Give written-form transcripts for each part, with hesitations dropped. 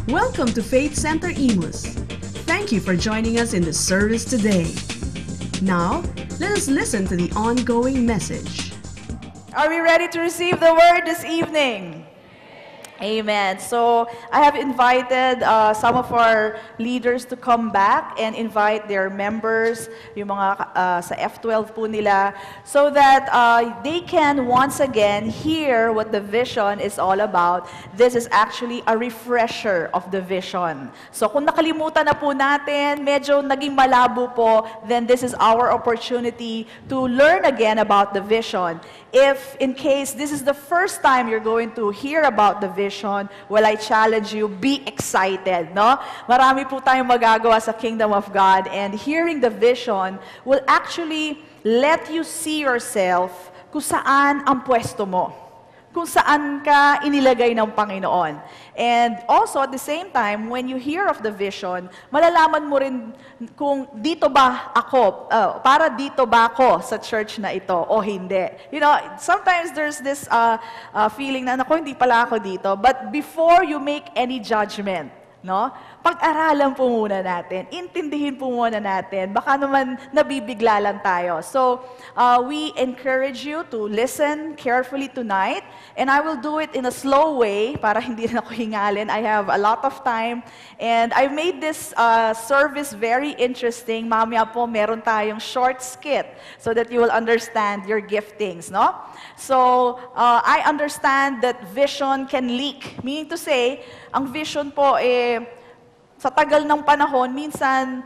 Welcome to Faith Center Imus. Thank you for joining us in the service today. Now, let us listen to the ongoing message. Are we ready to receive the word this evening? Amen. So, I have invited some of our leaders to come back and invite their members, yung mga sa F12 po nila, so that they can once again hear what the vision is all about. This is actually a refresher of the vision. So, kung nakalimutan na po natin, medyo naging malabo po, then this is our opportunity to learn again about the vision. If, in case, this is the first time you're going to hear about the vision, well, I challenge you, be excited, no? Marami po tayong magagawa sa Kingdom of God, and hearing the vision will actually let you see yourself kung saan ang pwesto mo, kung saan ka inilagay ng Panginoon. And also, at the same time, when you hear of the vision, malalaman mo rin kung dito ba ako, para dito ba ako sa church na ito o hindi. You know, sometimes there's this feeling na, naku, hindi pala ako dito. But before you make any judgment, no? Pag-aralan po muna natin, intindihin po muna natin, baka naman nabibigla lang tayo. So, we encourage you to listen carefully tonight, and I will do it in a slow way para hindi rin ako hingalin. I have a lot of time, and I made this service very interesting. Mamaya po, meron tayong short skit so that you will understand your giftings, no? So, I understand that vision can leak. Meaning to say, ang vision po, sa tagal ng panahon, minsan,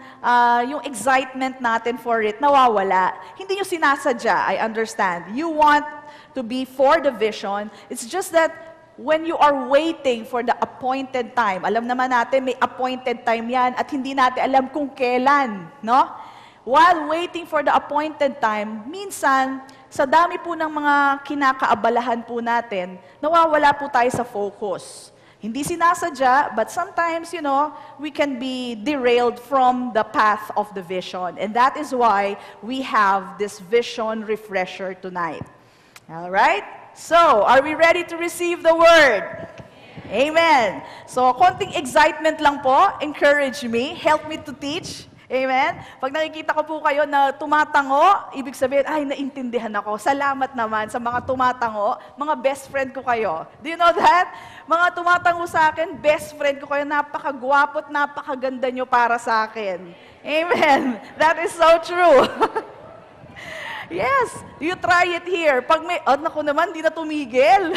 yung excitement natin for it, nawawala. Hindi nyo sinasadya, I understand. You want to be for the vision. It's just that, when you are waiting for the appointed time, alam naman natin, may appointed time yan, at hindi natin alam kung kailan, no? While waiting for the appointed time, minsan, sa dami po ng mga kinakaabalahan po natin, nawawala po tayo sa focus. Hindi sinasadya, but sometimes, you know, we can be derailed from the path of the vision. And that is why we have this vision refresher tonight. All right? So, are we ready to receive the word? Amen. So, konting excitement lang po. Encourage me. Help me to teach. Amen? Pag nakikita ko po kayo na tumatango, ibig sabihin, ay, naintindihan ako. Salamat naman sa mga tumatango. Mga best friend ko kayo. Do you know that? Mga tumatango sa akin, best friend ko kayo. Napakagwapo at napakaganda nyo para sa akin. Amen? That is so true. Yes, you try it here. Pag may, naku naman, di na tumigil.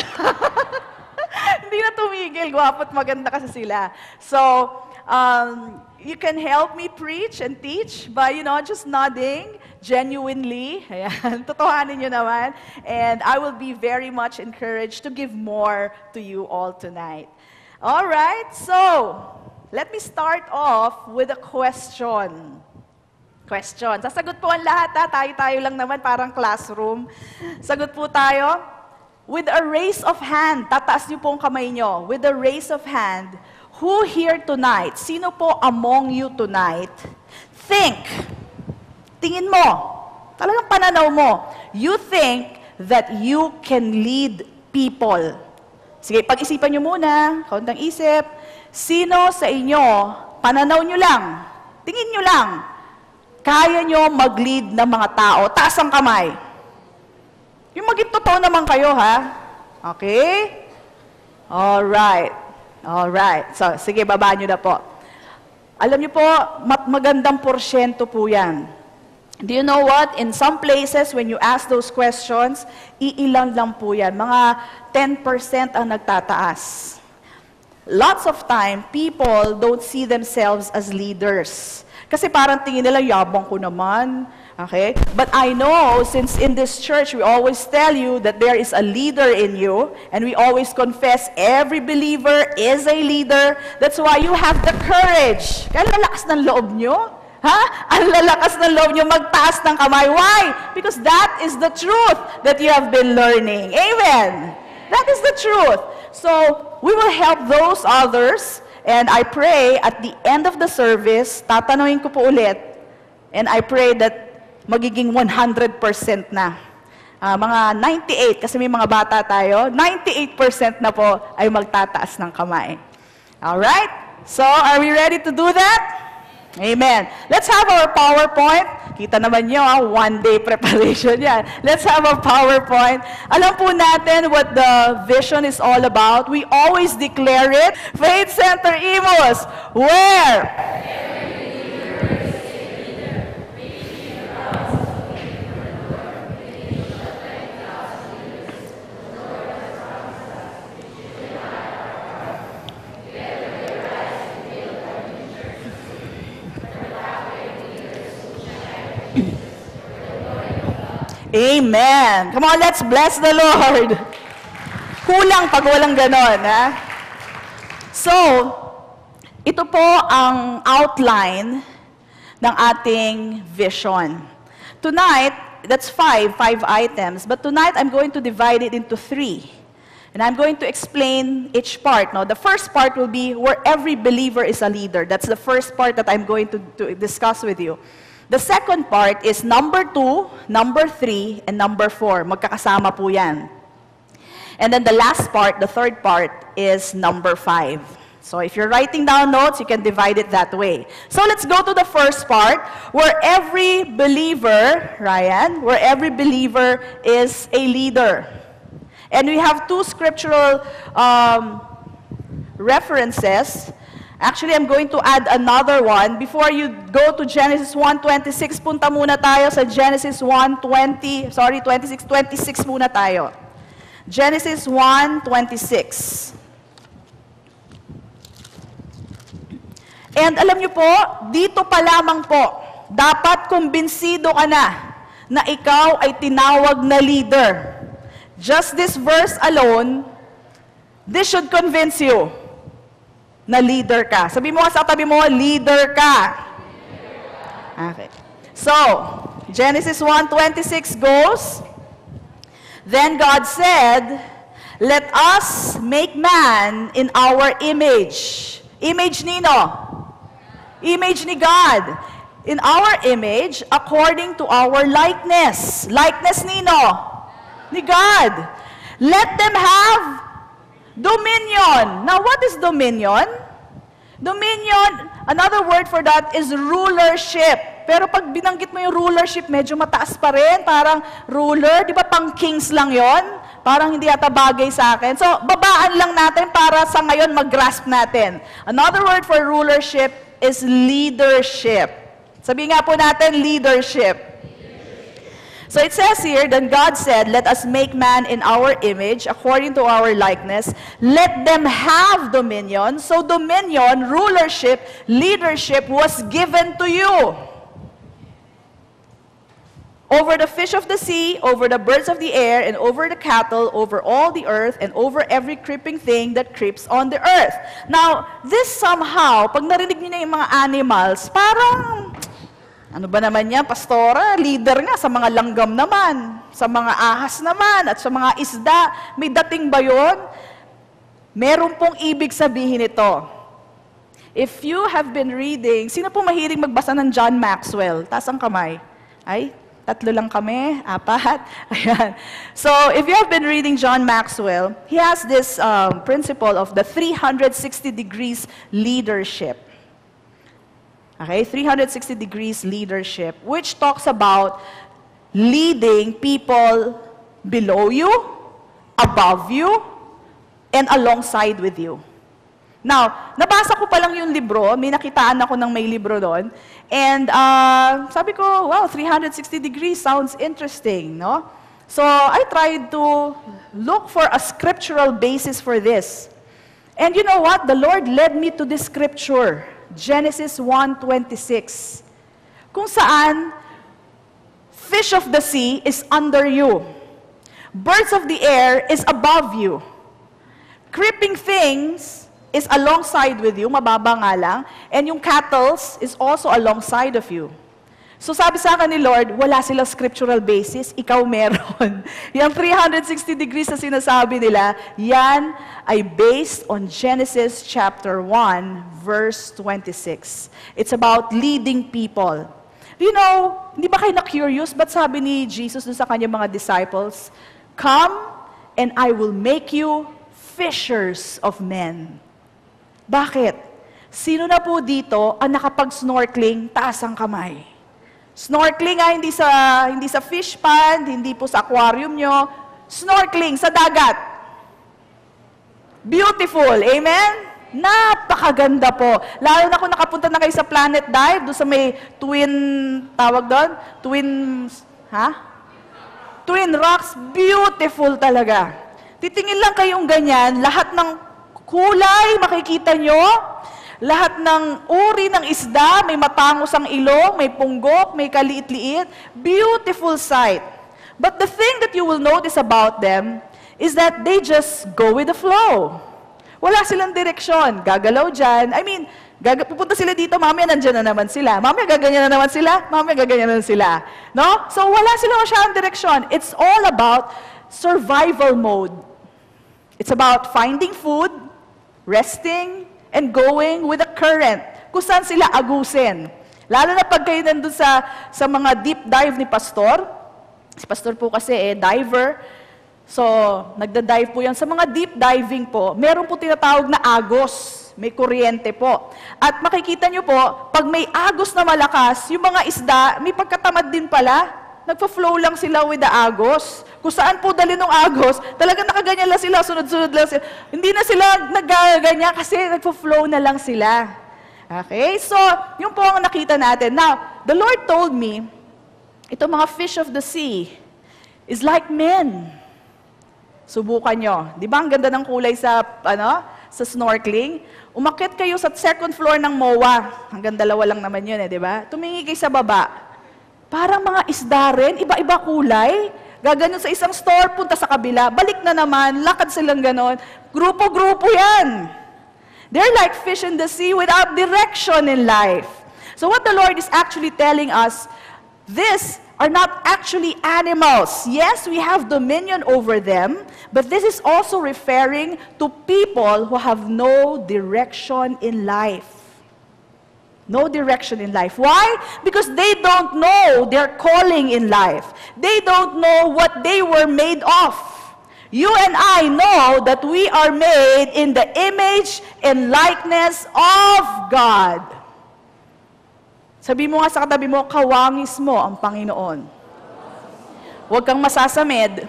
Hindi na tumigil. Gwapo at maganda kasi sila. So, you can help me preach and teach by, you know, just nodding genuinely. Ayan, totohanin nyo naman. And I will be very much encouraged to give more to you all tonight. All right, so let me start off with a question. Question. Sasagot po ang lahat, ha? Tayo-tayo lang naman, parang classroom. Sagot po tayo. With a raise of hand, tataas niyo po ang kamay nyo. With a raise of hand, who here tonight, sino po among you tonight, tingin mo, talagang pananaw mo, you think that you can lead people. Sige, pag-isipan nyo muna, kaunting isip, sino sa inyo, pananaw nyo lang, tingin nyo lang, kaya nyo mag-lead ng mga tao, taas ang kamay. Yung maging totoo naman kayo, ha? Okay? Alright. Alright. So, sige, baba nyo na po. Alam nyo po, magandang porsyento po yan. Do you know what? In some places, when you ask those questions, iilan lang po yan. Mga 10% ang nagtataas. Lots of time, people don't see themselves as leaders. Kasi parang tingin nila, yabang ko naman. Okay? But I know, since in this church, we always tell you that there is a leader in you, and we always confess every believer is a leader. That's why you have the courage. Kaya lalakas ng loob nyo. Ha? Ang lalakas ng loob nyo magtaas ng kamay. Why? Because that is the truth that you have been learning. Amen? That is the truth. So, we will help those others, and I pray at the end of the service, tatanungin ko po ulit, and I pray that magiging 100% na. Mga 98, kasi may mga bata tayo, 98% na po ay magtataas ng kamay. Alright? So, are we ready to do that? Amen. Let's have our PowerPoint. Kita naman nyo, one-day preparation yan. Let's have a PowerPoint. Alam po natin what the vision is all about. We always declare it. Faith Center Imus, where? Amen. Come on, let's bless the Lord. Kulang pag walang ganon, ha? So, ito po ang outline ng ating vision. Tonight, that's five items, but tonight I'm going to divide it into 3. And I'm going to explain each part. Now, the first part will be where every believer is a leader. That's the first part that I'm going to discuss with you. The second part is number 2, number 3, and number 4. Magkakasama po yan. And then the last part, the third part, is number 5. So if you're writing down notes, you can divide it that way. So let's go to the first part, where every believer, Ryan, where every believer is a leader. And we have 2 scriptural references. Actually, I'm going to add another one. Before you go to Genesis 1:26, punta muna tayo sa Genesis 1:26 muna tayo. Genesis 1:26. And alam niyo po, dito pa lamang po, dapat kumbinsido ka na ikaw ay tinawag na leader. Just this verse alone, this should convince you na leader ka. Sabi mo sa tabi mo, leader ka. Okay. So, Genesis 1:26 goes, Then God said, Let us make man in our image. Image nino? Image ni God. In our image, according to our likeness. Likeness nino? Ni God. Let them have dominion. Now, what is dominion? Dominion, another word for that is rulership. Pero pag binanggit mo yung rulership, medyo mataas pa rin. Parang ruler, di ba pang kings lang yon? Parang hindi yata bagay sa akin. So, babaan lang natin para sa ngayon mag-grasp natin. Another word for rulership is leadership. Sabi nga po natin, leadership. So it says here, Then God said, Let us make man in our image, according to our likeness. Let them have dominion. So dominion, rulership, leadership was given to you. Over the fish of the sea, over the birds of the air, and over the cattle, over all the earth, and over every creeping thing that creeps on the earth. Now, this somehow, pag narinig niyo na yung mga animals, parang, ano ba naman yan, pastora? Leader nga sa mga langgam naman, sa mga ahas naman, at sa mga isda. May dating ba yun? Meron pong ibig sabihin ito. If you have been reading, sino po mahilig magbasa ng John Maxwell? Taas ang kamay. Ay, 3 lang kami, 4. Ayan. So, if you have been reading John Maxwell, he has this principle of the 360 degrees leadership. Okay, 360 degrees leadership, which talks about leading people below you, above you, and alongside with you. Now, nabasa ko pa lang yung libro, may nakitaan ako ng may libro doon, and sabi ko, wow, 360 degrees sounds interesting, no? So, I tried to look for a scriptural basis for this. And you know what? The Lord led me to this scripture, Genesis 1:26, kung saan fish of the sea is under you, birds of the air is above you, creeping things is alongside with you, mababa nga lang, and yung cattle is also alongside of you. So sabi sa akin ni Lord, wala silang scriptural basis, ikaw meron. Yung 360 degrees na sinasabi nila, yan ay based on Genesis chapter 1, verse 26. It's about leading people. You know, hindi ba kayo na-curious? Ba't sabi ni Jesus sa kanyang mga disciples, Come, and I will make you fishers of men. Bakit? Sino na po dito ang nakapag-snorkeling, taas ang kamay? Snorkeling hindi sa fish pond, hindi po sa aquarium nyo. Snorkeling sa dagat. Beautiful, amen? Napakaganda po. Lalo na kung nakapunta na kayo sa Planet Dive, doon sa may Twin Rocks, beautiful talaga. Titingin lang kayong ganyan, lahat ng kulay makikita nyo, lahat ng uri ng isda, may matangos ang ilong, may punggok, may kaliit-liit, beautiful sight. But the thing that you will notice about them is that they just go with the flow. Wala silang direksyon. Gagalaw dyan. Pupunta sila dito, mamaya nandyan na naman sila. Mamaya gaganyan na naman sila. Mamaya gaganyan na naman sila. No? So wala silang masyadong direksyon. It's all about survival mode. It's about finding food, resting, and going with the current. Kung saan sila agusin. Lalo na pag kayo nandun sa mga deep dive ni Pastor. Si Pastor po kasi diver. So, nagda-dive po yan. Sa mga deep diving po, meron po tinatawag na agos. May kuryente po. At makikita nyo po, pag may agos na malakas, yung mga isda, may pagkatamad din pala. Nagpa-flow lang sila with the agos. Kung saan po dali ng agos, talagang nakaganyan lang sila, sunod-sunod lang sila. Hindi na sila nagganyan kasi nagpa-flow na lang sila. Okay? So, yun po ang nakita natin. Now, the Lord told me, itong mga fish of the sea is like men. Subukan nyo. Di ba ang ganda ng kulay sa snorkeling? Umakyat kayo sa second floor ng MOA. Hanggang 2 lang naman yun di ba? Tumingi kayo sa baba. Parang mga isda rin, iba-iba kulay. Gaganyan sa isang store, punta sa kabila. Balik na naman, lakad silang ganon. Grupo-grupo yan. They're like fish in the sea without direction in life. So what the Lord is actually telling us, these are not actually animals. Yes, we have dominion over them, but this is also referring to people who have no direction in life. No direction in life. Why? Because they don't know their calling in life. They don't know what they were made of. You and I know that we are made in the image and likeness of God. Sabi mo nga sa katabi mo, kawangis mo ang Panginoon. Huwag kang masasamid.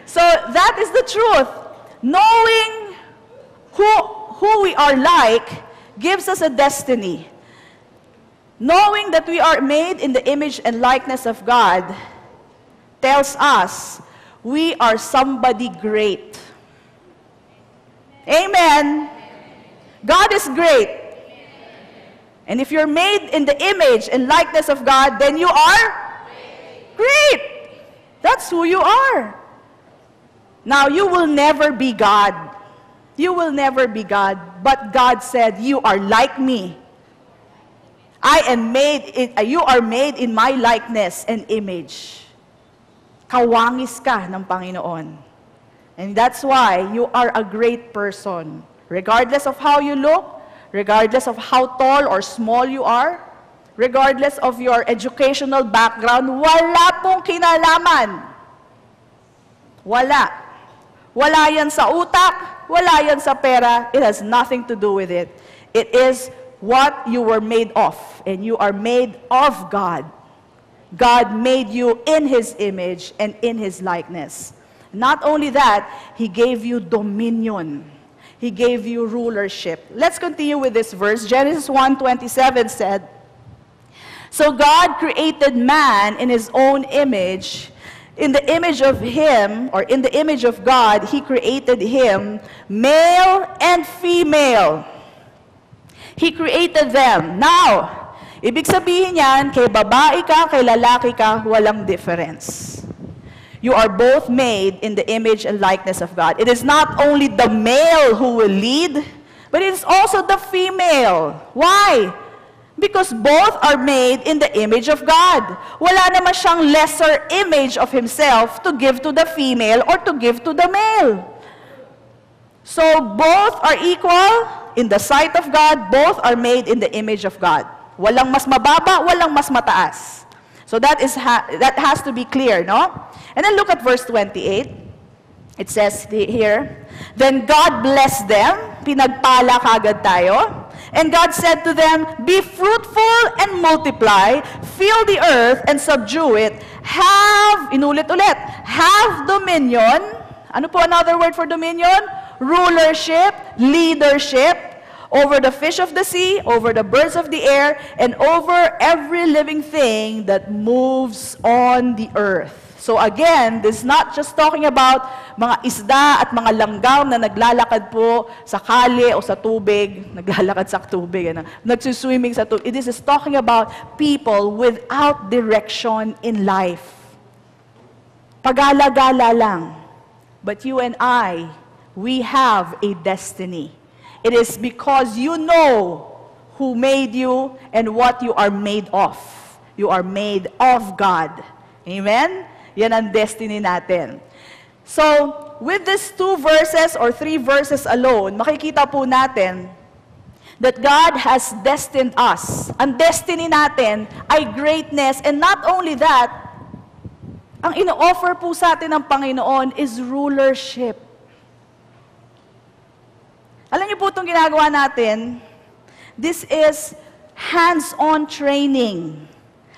So, that is the truth. Knowing who we are like gives us a destiny. Knowing that we are made in the image and likeness of God tells us we are somebody great. Amen. God is great. And if you're made in the image and likeness of God, then you are great. That's who you are. Now, you will never be God. You will never be God. But God said, you are like me. You are made in my likeness and image. Kawangis ka ng Panginoon. And that's why you are a great person. Regardless of how you look, regardless of how tall or small you are, regardless of your educational background, wala pong kinalaman. Wala. Wala yan sa utak, wala yan sa pera. It has nothing to do with it. It is what you were made of, and you are made of God. God made you in His image and in His likeness. Not only that, He gave you dominion. He gave you rulership. Let's continue with this verse. Genesis 1:27 said, So God created man in His own image. In the image of Him, or in the image of God, He created him, male and female. He created them. Now, ibig sabihin yan, kay babae ka, kay lalaki ka, walang difference. You are both made in the image and likeness of God. It is not only the male who will lead, but it is also the female. Why? Because both are made in the image of God. Wala naman siyang lesser image of himself to give to the female or to give to the male. So both are equal in the sight of God. Both are made in the image of God. Walang mas mababa, walang mas mataas. So that has to be clear, no? And then look at verse 28. It says here, Then God blessed them. pinagpala kagad tayo. And God said to them, "Be fruitful and multiply, fill the earth and subdue it. Have," inulit-ulit, "have dominion." Ano po another word for dominion? Rulership, leadership, over the fish of the sea, over the birds of the air, and over every living thing that moves on the earth. So again, this is not just talking about mga isda at mga langgam na naglalakad po sa kalye o sa tubig, naglalakad sa tubig, nagsuswimming sa tubig. This is talking about people without direction in life. Pagala-gala lang. But you and I, we have a destiny. It is because you know who made you and what you are made of. You are made of God. Amen? Yan ang destiny natin. So, with these 2 verses or 3 verses alone, makikita po natin that God has destined us. Ang destiny natin ay greatness, and not only that, ang ino-offer po sa atin ng Panginoon is rulership. Alam niyo po itong ginagawa natin, this is hands-on training.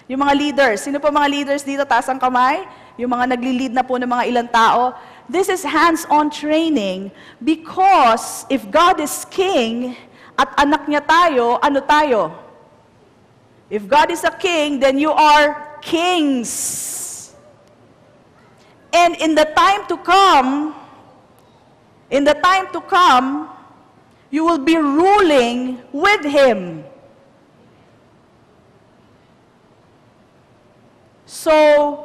Yung mga leaders, sino po mga leaders dito? Taas ang kamay. Yung mga nagli-lead na po ng mga ilang tao. This is hands-on training because if God is king at anak niya tayo, ano tayo? If God is a king, then you are kings. And in the time to come, you will be ruling with Him. So,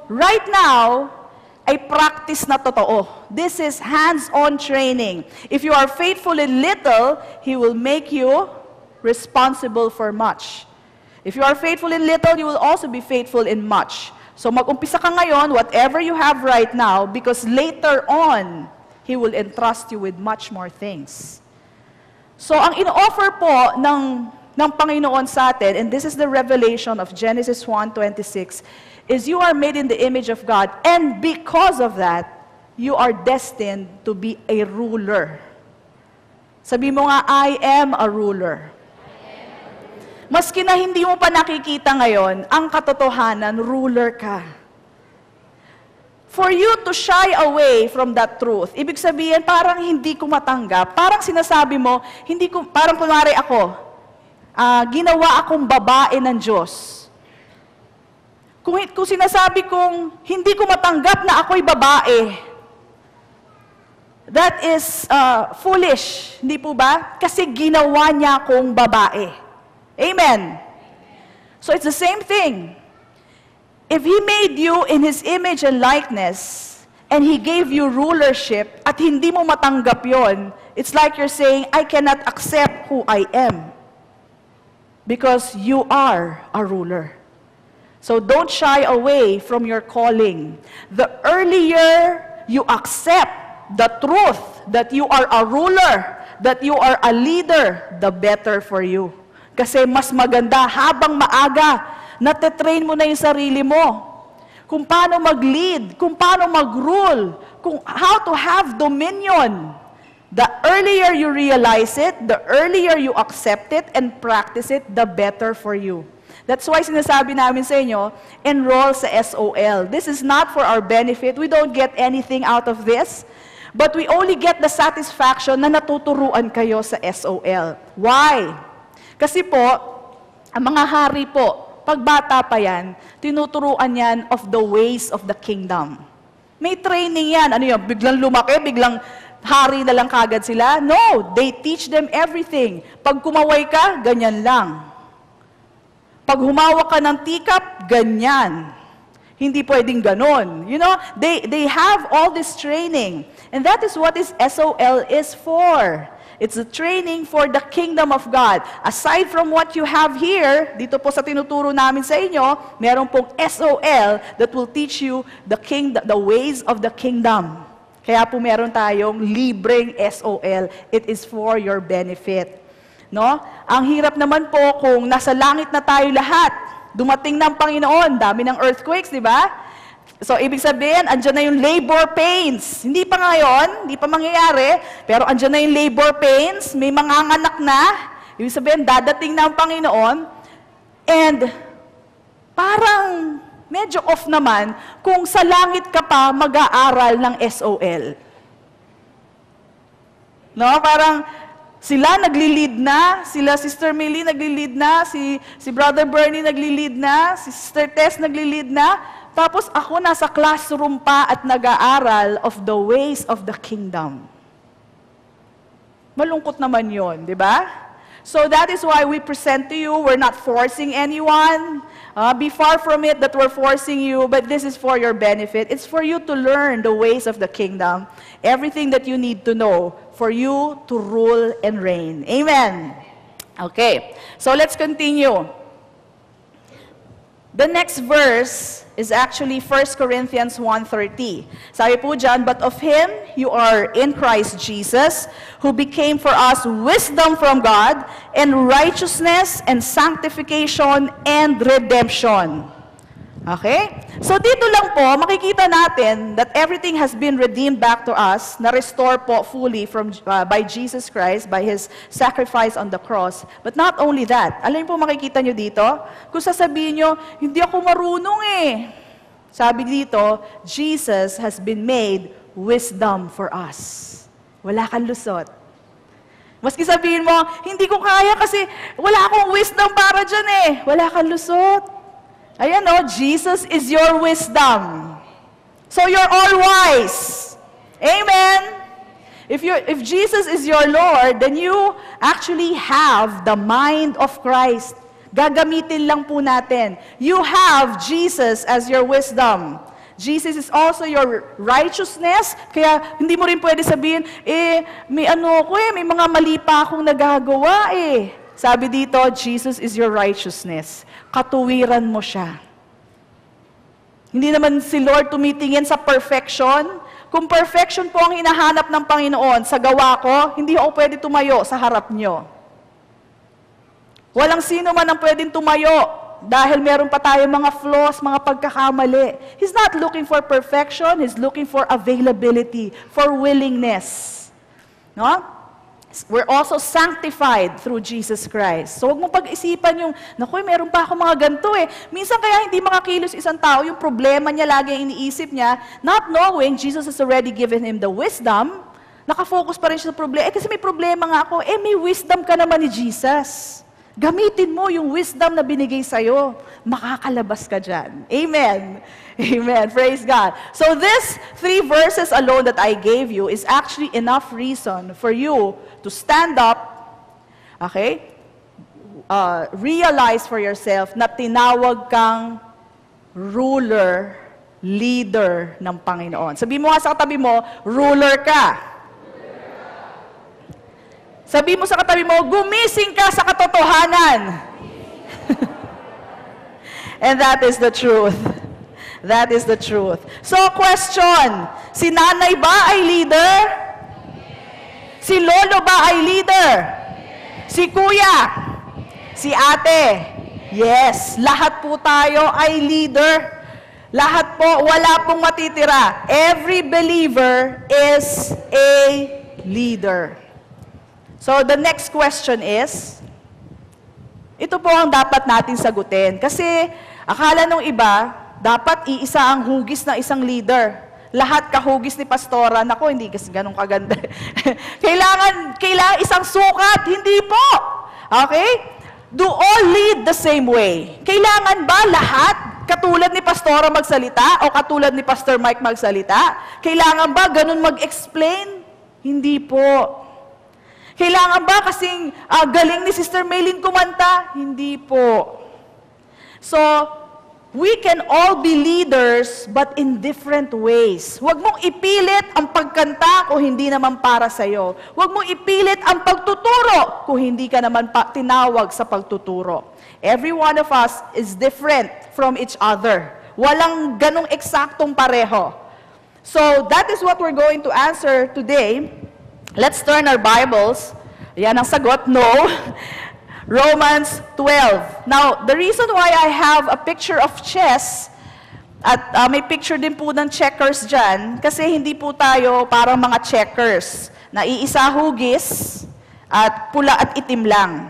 right now, ay practice na totoo. This is hands-on training. If you are faithful in little, He will make you responsible for much. If you are faithful in little, you will also be faithful in much. So, mag-umpisa ka ngayon, whatever you have right now, because later on, He will entrust you with much more things. So, ang ino-offer po ng Panginoon sa atin, and this is the revelation of Genesis 1:26, is you are made in the image of God, and because of that, you are destined to be a ruler. Sabi mo nga, I am a ruler. Maski na hindi mo pa nakikita ngayon, ang katotohanan, ruler ka. For you to shy away from that truth, ibig sabihin, parang hindi ko matanggap, parang sinasabi mo, parang kunwari ako, ginawa akong babae ng Diyos. Kung sinasabi kong, hindi ko matanggap na ako'y babae, that is foolish, hindi po ba? Kasi ginawa niya akong babae. Amen? So it's the same thing. If He made you in His image and likeness, and He gave you rulership, at hindi mo matanggap yon, it's like you're saying, I cannot accept who I am. Because you are a ruler. So don't shy away from your calling. The earlier you accept the truth that you are a ruler, that you are a leader, the better for you. Kasi mas maganda habang maaga, nate-train mo na yung sarili mo. Kung paano mag-lead, kung paano mag-rule, kung how to have dominion. The earlier you realize it, the earlier you accept it and practice it, the better for you. That's why sinasabi namin sa inyo, enroll sa SOL. This is not for our benefit. We don't get anything out of this. But we only get the satisfaction na natuturuan kayo sa SOL. Why? Kasi po, ang mga hari po, pagbata pa yan, tinuturuan yan of the ways of the kingdom. May training yan. Ano yan? Biglang lumaki, biglang hari na lang kagad sila? No, they teach them everything. Pag kumaway ka, ganyan lang. Pag humawak ka ng teacup, ganyan. Hindi pwedeng ganon. You know, they have all this training. And that is what is SOL is for. It's a training for the kingdom of God. Aside from what you have here, dito po sa tinuturo namin sa inyo, meron pong SOL that will teach you the ways of the kingdom. Kaya po meron tayong libreng SOL. It is for your benefit. No? Ang hirap naman po kung nasa langit na tayo lahat, dumating ng Panginoon, dami ng earthquakes, di ba? So, ibig sabihin, andyan na yung labor pains. Hindi pa ngayon, hindi pa mangyayari, pero andyan na yung labor pains, may mga anak na, ibig sabihin, dadating na ang Panginoon, and parang medyo off naman kung sa langit ka pa mag-aaral ng SOL. No? Parang sila nagli-lead na, sila Sister Millie nagli-lead na, si Brother Bernie nagli-lead na, si Sister Tess nagli-lead na, tapos ako nasa classroom pa at nag-aaral of the ways of the kingdom. Malungkot naman yon, di ba? So that is why we present to you, we're not forcing anyone. Be far from it that we're forcing you, but this is for your benefit. It's for you to learn the ways of the kingdom, everything that you need to know for you to rule and reign. Amen. Okay, so let's continue. The next verse is actually 1 Corinthians 1:30. Sabi po dyan, but of Him you are in Christ Jesus, who became for us wisdom from God, and righteousness, and sanctification, and redemption. Okay? So dito lang po, makikita natin that everything has been redeemed back to us, na-restore po fully by Jesus Christ, by His sacrifice on the cross. But not only that, alam niyo po makikita niyo dito, kung sasabihin niyo, hindi ako marunong eh. Sabi dito, Jesus has been made wisdom for us. Wala kang lusot. Maski sabihin mo, hindi ko kaya kasi wala akong wisdom para dyan eh. Wala kang lusot. Ayan o, Jesus is your wisdom. So you're all wise. Amen? If Jesus is your Lord, then you actually have the mind of Christ. Gagamitin lang po natin. You have Jesus as your wisdom. Jesus is also your righteousness. Kaya hindi mo rin pwede sabihin, may may mga mali pa akong nagagawa eh. Sabi dito, Jesus is your righteousness. Katuwiran mo siya. Hindi naman si Lord tumitingin sa perfection. Kung perfection po ang hinahanap ng Panginoon sa gawa ko, hindi ako pwede tumayo sa harap nyo. Walang sino man ang pwedeng tumayo dahil meron pa tayong mga flaws, mga pagkakamali. He's not looking for perfection, He's looking for availability, for willingness. No? We're also sanctified through Jesus Christ. So, huwag mo pag-isipan yung, naku, meron pa ako mga ganito eh. Minsan kaya hindi makakilos isang tao, yung problema niya lagi ang iniisip niya, not knowing Jesus has already given him the wisdom, nakafocus pa rin siya sa problema. Kasi may problema nga ako, may wisdom ka naman ni Jesus. Gamitin mo yung wisdom na binigay sa'yo. Makakalabas ka dyan. Amen. Amen. Praise God. So these 3 verses alone that I gave you is actually enough reason for you to stand up, okay? Realize for yourself na tinawag kang ruler, leader ng Panginoon. Sabi mo nga sa katabi mo, ruler ka. Sabi mo sa katabi mo, gumising ka sa katotohanan. And that is the truth. That is the truth. So, question, si nanay ba ay leader? Si lolo ba ay leader? Si kuya? Si ate? Yes, lahat po tayo ay leader. Lahat po, wala pong matitira. Every believer is a leader. So, the next question is, ito po ang dapat natin sagutin. Kasi, akala nung iba, dapat iisa ang hugis ng isang leader. Lahat kahugis ni pastora. Nako, hindi kasi ganun kaganda. kailangan isang sukat. Hindi po. Okay? Do all lead the same way. Kailangan ba lahat katulad ni pastora magsalita o katulad ni Pastor Mike magsalita? Kailangan ba ganun mag-explain? Hindi po. Kailangan ba kasing galing ni Sister Maylin kumanta? Hindi po. So, we can all be leaders but in different ways. Huwag mong ipilit ang pagkanta kung hindi naman para sa'yo. Huwag mong ipilit ang pagtuturo kung hindi ka naman tinawag sa pagtuturo. Every one of us is different from each other. Walang ganong eksaktong pareho. So, that is what we're going to answer today. Let's turn our Bibles. Yan ang sagot, no. Romans 12. Now, the reason why I have a picture of chess, At may picture din po ng checkers dyan, kasi hindi po tayo parang mga checkers, na iisa hugis at pula at itim lang.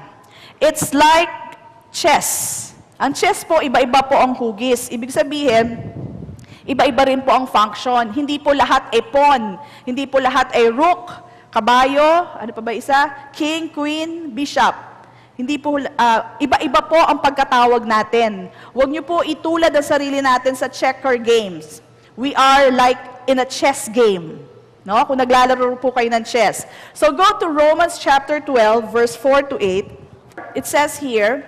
It's like chess. Ang chess po, iba-iba po ang hugis. Ibig sabihin, iba-iba rin po ang function. Hindi po lahat ay pawn, hindi po lahat ay rook, kabayo, ano pa ba isa? King, queen, bishop. Hindi po, iba-iba po ang pagkatawag natin. Huwag niyo po itulad ang sarili natin sa checker games. We are like in a chess game. No? Kung naglalaro po kayo ng chess. So go to Romans chapter 12, verse 4 to 8. It says here,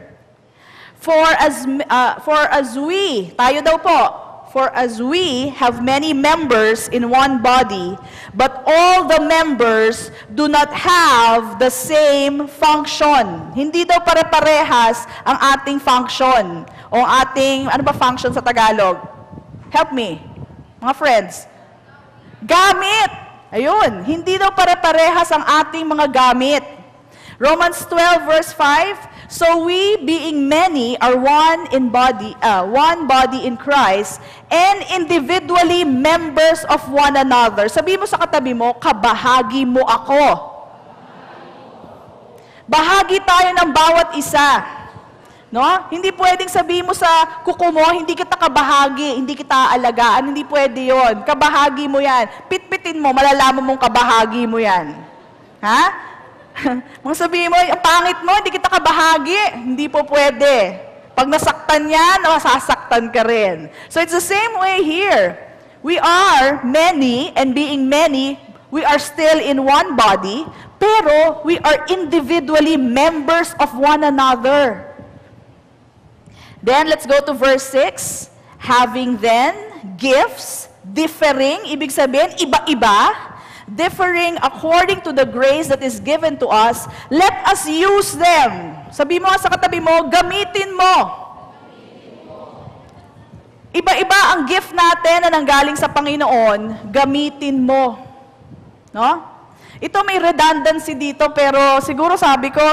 For as we, tayo daw po, for as we have many members in one body, but all the members do not have the same function. Hindi daw pare-parehas ang ating function. O ating, ano ba function sa Tagalog? Help me, mga friends. Gamit. Ayun, hindi daw pare-parehas ang ating mga gamit. Romans 12 verse 5, So we, being many, are one body in Christ, and individually members of one another. Sabi mo sa katabi mo, kabahagi mo ako. Bahagi tayo ng bawat isa. No? Hindi pwedeng sabihin mo sa kuko mo, hindi kita kabahagi, hindi kita aalagaan, hindi pwede yon. Kabahagi mo yan. Pitpitin mo, malalaman mong kabahagi mo yan. Ha? Mga sabihin mo, ang pangit mo, hindi kita kabahagi. Hindi po pwede. Pag nasaktan yan, sasaktan ka rin. So it's the same way here. We are many, and being many, we are still in one body, pero we are individually members of one another. Then let's go to verse 6. Having then gifts, differing, ibig sabihin, iba-iba, differing according to the grace that is given to us, let us use them. Sabi mo sa katabi mo, gamitin mo. Iba-iba ang gift natin na nanggaling sa Panginoon, gamitin mo. No? Ito may redundancy dito, pero siguro sabi ko,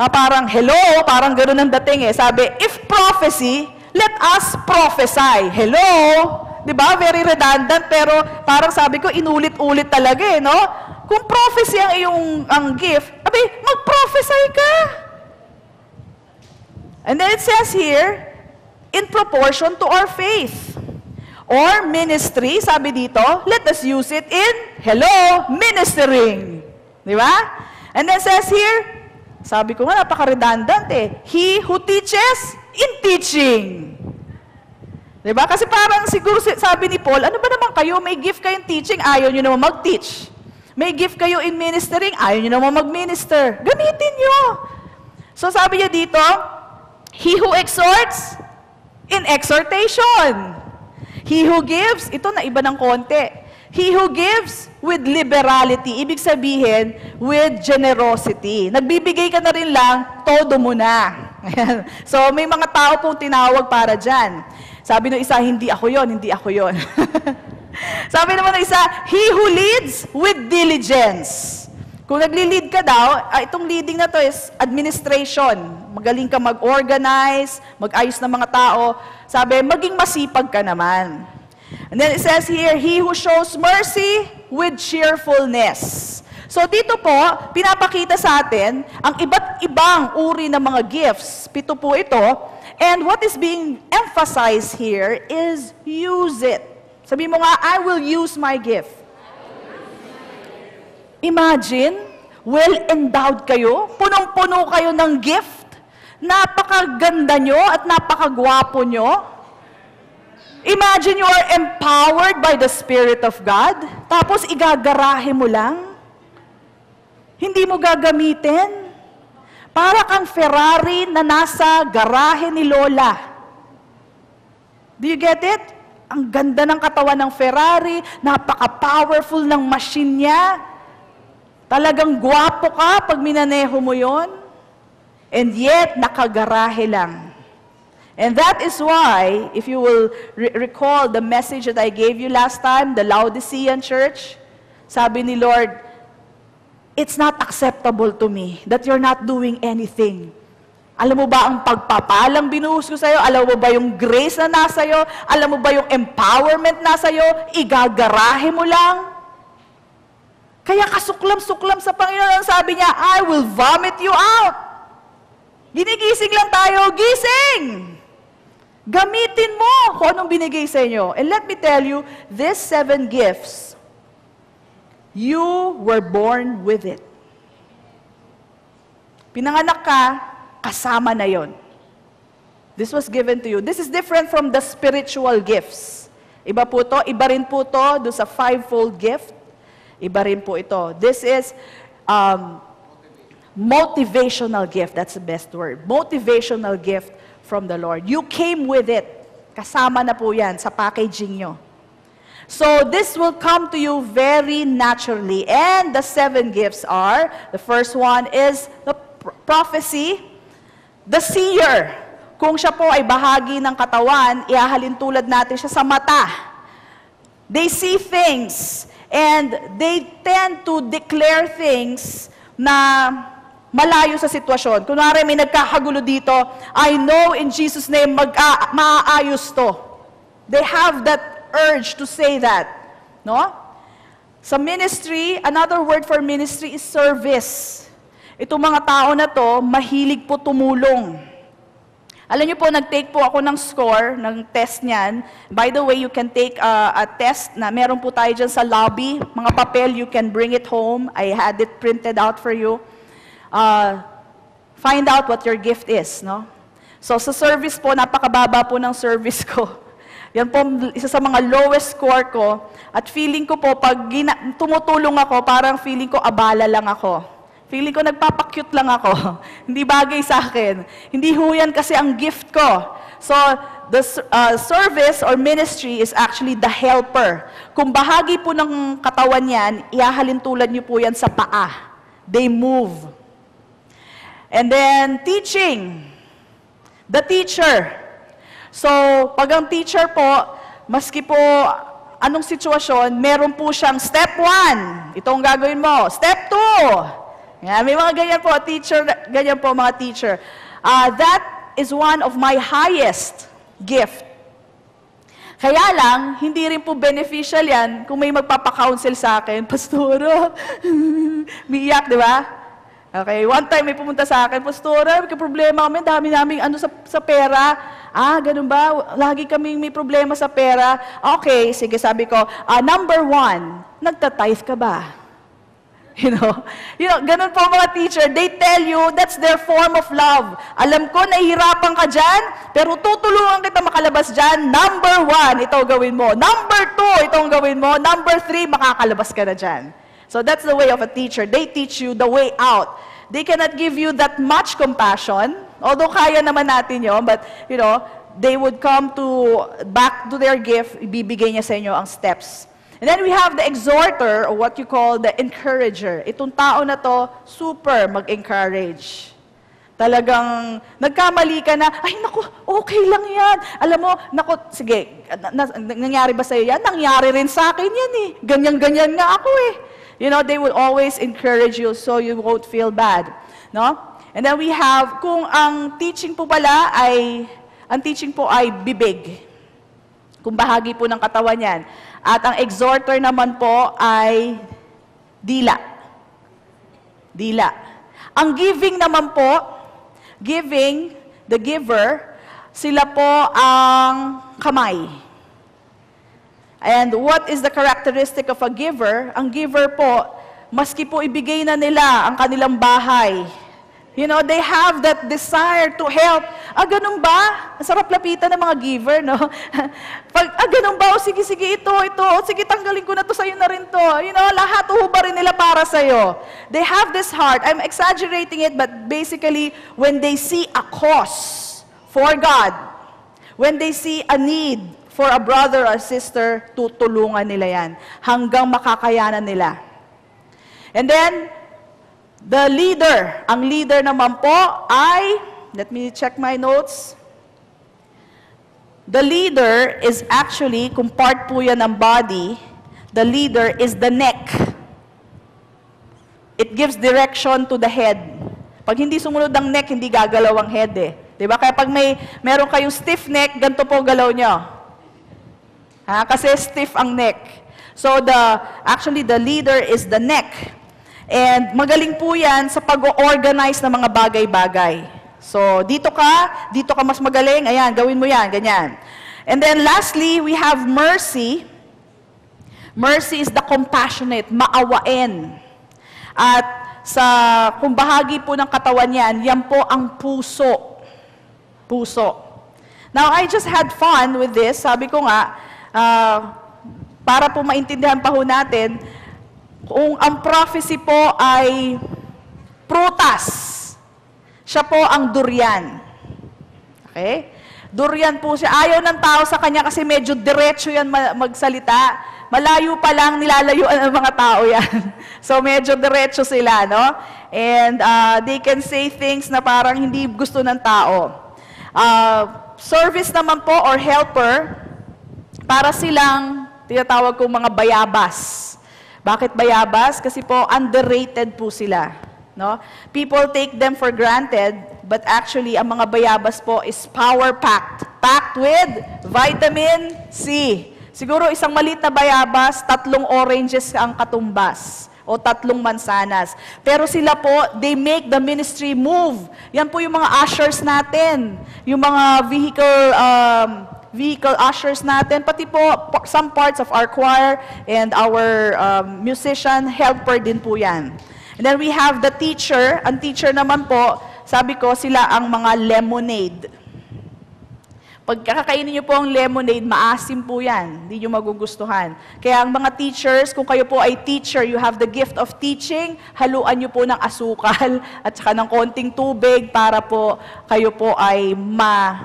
parang hello, parang gano'n ang dating eh. Sabi, if prophecy, let us prophesy. Hello? Diba? Very redundant, pero parang sabi ko, inulit-ulit talaga eh, no? Kung prophecy ang iyong gift, mag-prophesy ka. And then it says here, in proportion to our faith. Or ministry, sabi dito, let us use it in, hello, ministering. Diba? And then it says here, sabi ko nga, napaka-redundant eh, he who teaches, in teaching. Diba? Kasi parang siguro sabi ni Paul, ano ba naman kayo, may gift kayong teaching, ayaw nyo naman mag-teach. May gift kayo in ministering, ayaw nyo naman mag-minister. Gamitin nyo. So sabi niya dito, he who exhorts, in exhortation. He who gives, ito na iba ng konti. He who gives with liberality, ibig sabihin, with generosity. Nagbibigay ka na rin lang, todo mo na. So may mga tao pong tinawag para dyan. Sabi ng isa, hindi ako yon, hindi ako yon. Sabi naman ng isa, he who leads with diligence. Kung nagli-lead ka daw, itong leading na to is administration. Magaling ka mag-organize, mag-ayos ng mga tao. Sabi, maging masipag ka naman. And then it says here, he who shows mercy with cheerfulness. So dito po, pinapakita sa atin ang iba't ibang uri ng mga gifts. 7 po ito. And what is being emphasized here is use it. Sabi mo nga, I will use my gift. Imagine, well-endowed kayo, punong-puno kayo ng gift, napakaganda nyo at napakagwapo nyo. Imagine you are empowered by the Spirit of God, tapos igagarahe mo lang. Hindi mo gagamitin. Para kang Ferrari na nasa garahe ni Lola. Do you get it? Ang ganda ng katawan ng Ferrari, napaka-powerful ng machine niya. Talagang gwapo ka pag minaneho mo yon. And yet, nakagarahe lang. And that is why, if you will recall the message that I gave you last time, the Laodicean church, sabi ni Lord, it's not acceptable to me that you're not doing anything. Alam mo ba ang pagpapalang binuhos ko sa'yo? Alam mo ba yung grace na nasa iyo? Alam mo ba yung empowerment nasa iyo? Igagarahe mo lang. Kaya kasuklam-suklam sa Panginoon, sabi niya, I will vomit you out. Ginigising lang tayo, gising! Gamitin mo kung anong binigay sa inyo. And let me tell you, these 7 gifts, you were born with it. Pinanganak ka, kasama na yon. This was given to you. This is different from the spiritual gifts. Iba po to, iba rin po to doon sa 5-fold gift. Iba rin po ito. This is motivational gift. That's the best word. Motivational gift from the Lord. You came with it. Kasama na po yan sa packaging nyo. So this will come to you very naturally. And the 7 gifts are, the first one is the prophecy, the seer. Kung siya po ay bahagi ng katawan, ihahalin tulad natin siya sa mata. They see things, and they tend to declare things na malayo sa sitwasyon. Kunwari may nagkakagulo dito, I know in Jesus' name maaayos to. They have that urge to say that. No? Sa ministry, another word for ministry is service. Itong mga tao na to, mahilig po tumulong. Alam niyo po, nag-take po ako ng score, ng test niyan. By the way, you can take a test na meron po tayo dyan sa lobby. Mga papel, you can bring it home. I had it printed out for you. Find out what your gift is. No? So sa service po, napakababa po ng service ko. Yan po, isa sa mga lowest score ko. At feeling ko po, pag tumutulong ako, parang feeling ko abala lang ako. Feeling ko nagpapakyut lang ako. Hindi bagay sa akin. Hindi ho yan kasi ang gift ko. So, the service or ministry is actually the helper. Kung bahagi po ng katawan yan, ihahalin tulad niyo po yan sa paa. They move. And then, teaching. The teacher. So, pag ang teacher po, maski po anong sitwasyon, meron po siyang step 1. Ito ang gagawin mo. Step 2. Yeah, may mga ganyan po, teacher, ganyan po mga teacher. That is one of my highest gift. Kaya lang, hindi rin po beneficial yan kung may magpapakounsel sa akin, Pastora, miiyak, di ba? Okay, one time may pumunta sa akin, Pastora, may problema kami, dami namin sa pera. Ganun ba? Lagi kaming may problema sa pera. Okay, sige, sabi ko, number 1, nagtatithe ka ba? You know, ganun po mga teacher, they tell you that's their form of love. Alam ko, nahihirapan ka dyan, pero tutulungan kita makalabas dyan. Number 1, ito gawin mo. Number 2, itong gawin mo. Number 3, makakalabas ka na dyan. So that's the way of a teacher. They teach you the way out. They cannot give you that much compassion, although kaya naman natin yun, but they would come back to their gift, ibibigay niya sa inyo ang steps. And then we have the exhorter, or what you call the encourager. Itong tao na to, super mag-encourage. Talagang nagkamali ka na, ay naku, okay lang yan. Alam mo, naku, sige, nangyari ba sa'yo yan? Nangyari rin sa akin yan eh. Ganyan-ganyan nga ako eh. They will always encourage you so you won't feel bad. No? And then we have, kung ang teaching po ay bibig. Kung bahagi po ng katawan yan. At ang exhorter naman po ay dila. Dila. Ang giving naman po, the giver, sila po ang kamay. And what is the characteristic of a giver? Ang giver po, maski po ibigay na nila ang kanilang bahay, they have that desire to help. Ganun ba? Sarap lapitan ng mga giver, no? Ganun ba? Sige, ito. Sige, tanggalin ko na to, sa'yo na rin to. Lahat uhubarin nila para sa'yo. They have this heart. I'm exaggerating it, but basically, when they see a cause for God, when they see a need for a brother or sister, tutulungan nila yan hanggang makakayanan nila. And then, the leader, ang leader naman po ay, let me check my notes. The leader is actually, kung part po yan ng body, the leader is the neck. It gives direction to the head. Pag hindi sumunod ang neck, hindi gagalaw ang head eh. Diba? Kaya pag meron kayong stiff neck, ganito po galaw nyo. Kasi stiff ang neck. So actually the leader is the neck. And magaling po yan sa pag-organize ng mga bagay-bagay. So dito ka mas magaling, ayan, gawin mo yan, ganyan. And then lastly, we have mercy. Mercy is the compassionate, maawain. At kung bahagi po ng katawan yan, yan po ang puso. Puso. Now, I just had fun with this. Sabi ko nga, para po maintindihan pa ho natin, kung ang prophecy po ay prutas, siya po ang durian. Okay? Durian po siya. Ayaw ng tao sa kanya kasi medyo diretso yan magsalita. Malayo pa lang nilalayuan ng mga tao yan. So medyo diretso sila, no? And they can say things na parang hindi gusto ng tao. Service naman po or helper, para silang tinatawag kong mga bayabas. Bakit bayabas? Kasi po underrated po sila. No? People take them for granted, but actually, ang mga bayabas po is power-packed. Packed with vitamin C. Siguro isang maliit na bayabas, 3 oranges ang katumbas o 3 mansanas. Pero sila po, they make the ministry move. Yan po yung mga ushers natin, yung mga vehicle ushers natin, pati po some parts of our choir and our musician helper din po yan. And then we have the teacher. Ang teacher naman po, sabi ko, sila ang mga lemonade. Pag kakakainin niyo po ang lemonade, maasim po yan. Hindi niyo magugustuhan. Kaya ang mga teachers, kung kayo po ay teacher, you have the gift of teaching, haluan niyo po ng asukal at saka ng konting tubig para po kayo po ay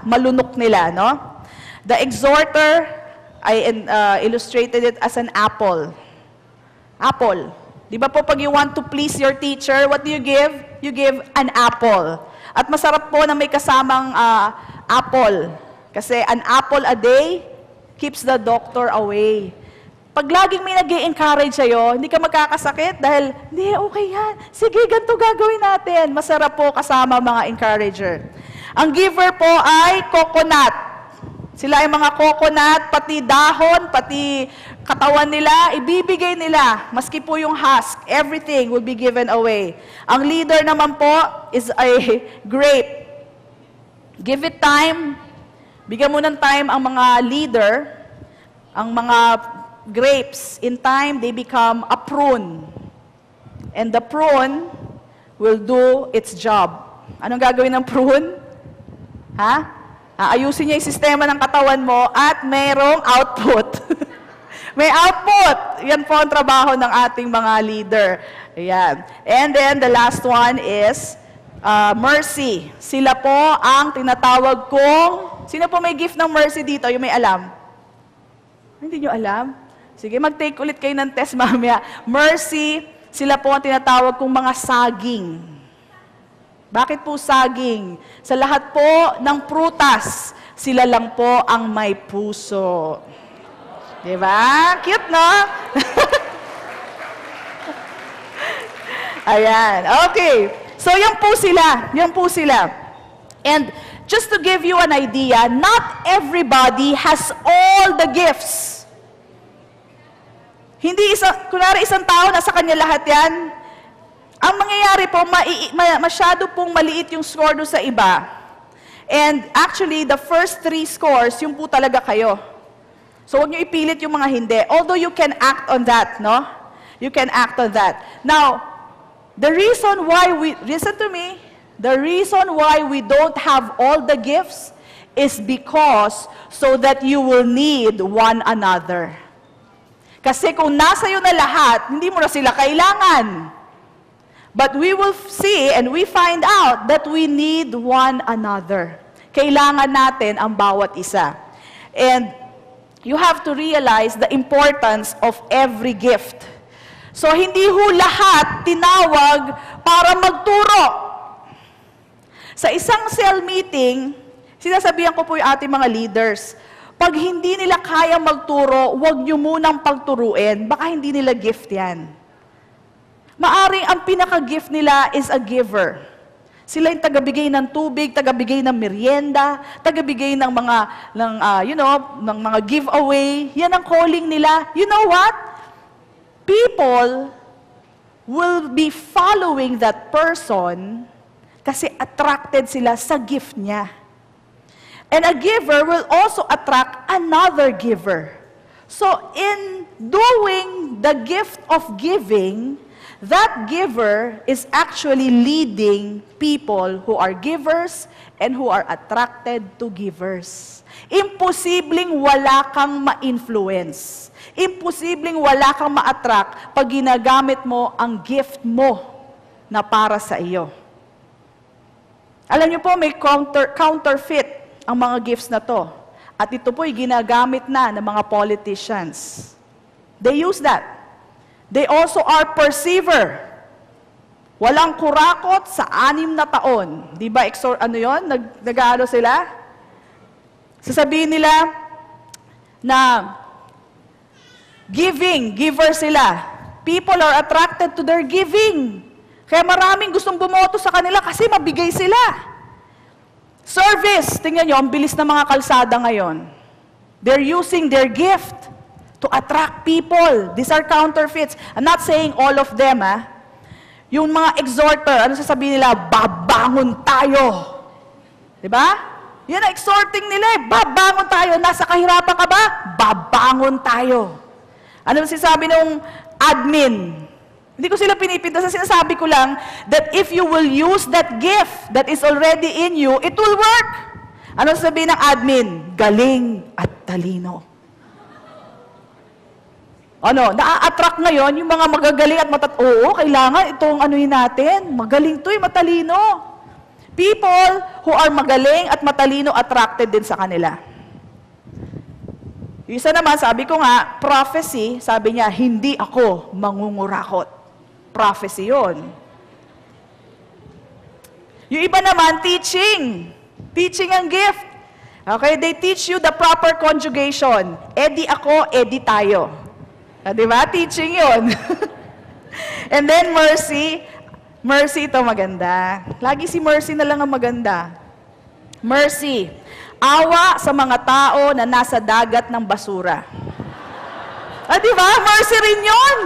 malunok nila, no? The exhorter, I illustrated it as an apple. Apple. Di ba po pag you want to please your teacher, what do you give? You give an apple. At masarap po na may kasamang apple. Kasi an apple a day keeps the doctor away. Pag laging may nag-i-encourage sa'yo, hindi ka magkakasakit dahil, hindi, okay yan. Sige, ganito gagawin natin. Masarap po kasama mga encourager. Ang giver po ay coconut. Sila ay mga coconut, pati dahon, pati katawan nila, ibibigay nila. Maski po yung husk, everything will be given away. Ang leader naman po is a grape. Give it time. Bigyan mo ng time ang mga leader, ang mga grapes. In time, they become a prune. And the prune will do its job. Anong gagawin ng prune? Ayusin niya yung sistema ng katawan mo at mayroong output. May output. Yan po ang trabaho ng ating mga leader. Ayan. And then the last one is mercy. Sila po ang tinatawag kong... Sino po may gift ng mercy dito? Yung may alam? Hindi nyo alam? Sige, mag-take ulit kayo ng test mamaya. Mercy, sila po ang tinatawag kong mga saging. Bakit po saging? Sa lahat po ng prutas, sila lang po ang may puso. Diba? Cute, no? Ayan. Okay. So, yan po sila. Yan po sila. And just to give you an idea, not everybody has all the gifts. Hindi kunwari isang tao, nasa kanya lahat yan. Ang mangyayari po, masyado pong maliit yung score doon sa iba. And actually, the first 3 scores, yung po talaga kayo. So, huwag nyo ipilit yung mga hindi. Although you can act on that, no? You can act on that. Now, the reason why listen to me, the reason why we don't have all the gifts is because so that you will need one another. Kasi kung nasa iyo na lahat, hindi mo na sila kailangan. But we will see and we find out that we need one another. Kailangan natin ang bawat isa. And you have to realize the importance of every gift. So, hindi ho lahat tinawag para magturo. Sa isang cell meeting, sinasabihan ko po yung ating mga leaders, pag hindi nila kaya magturo, huwag nyo munang pagturuin. Baka hindi nila gift yan. Maaring ang pinaka-gift nila is a giver. Sila yung tagabigay ng tubig, tagabigay ng merienda, tagabigay ng mga ng mga giveaway. Yan ang calling nila. You know what? People will be following that person kasi attracted sila sa gift niya. And a giver will also attract another giver. So in doing the gift of giving, that giver is actually leading people who are givers and who are attracted to givers. Imposibleng wala kang ma-influence. Imposibleng wala kang ma-attract pag ginagamit mo ang gift mo na para sa iyo. Alam niyo po, may counterfeit ang mga gifts na to. At ito po'y ginagamit na ng mga politicians. They use that. They also are perceiver. Walang kurakot sa 6 na taon. Di ba, nag-ano sila? Sasabihin nila na giver sila. People are attracted to their giving. Kaya maraming gustong bumoto sa kanila kasi mabigay sila. Service, tingnan nyo, ang bilis ng mga kalsada ngayon. They're using their gift to attract people. These are counterfeits. I'm not saying all of them, Yung mga exhorter, ano sasabihin nila? Babangon tayo. Diba? Yan ang exhorting nila, babangon tayo. Nasa kahirapan ka ba? Babangon tayo. Ano sinasabi ng admin? Hindi ko sila pinipinta. Sinasabi ko lang that if you will use that gift that is already in you, it will work. Ano sasabihin ng admin? Galing at talino. Ano, na-attract ngayon yung mga magagaling at oo, kailangan itong anuhin natin. Magaling to, matalino. People who are magaling at matalino attracted din sa kanila. Yung isa naman, sabi ko nga, prophecy, sabi niya, hindi ako mangungurakot. Prophecy yun. Yung iba naman, teaching. Teaching ang gift. Okay, they teach you the proper conjugation. Edi ako, edi tayo. Diba? Teaching yun. And then mercy. Mercy, ito maganda. Lagi si mercy na lang ang maganda. Mercy. Awa sa mga tao na nasa dagat ng basura. Diba? Mercy rin yun.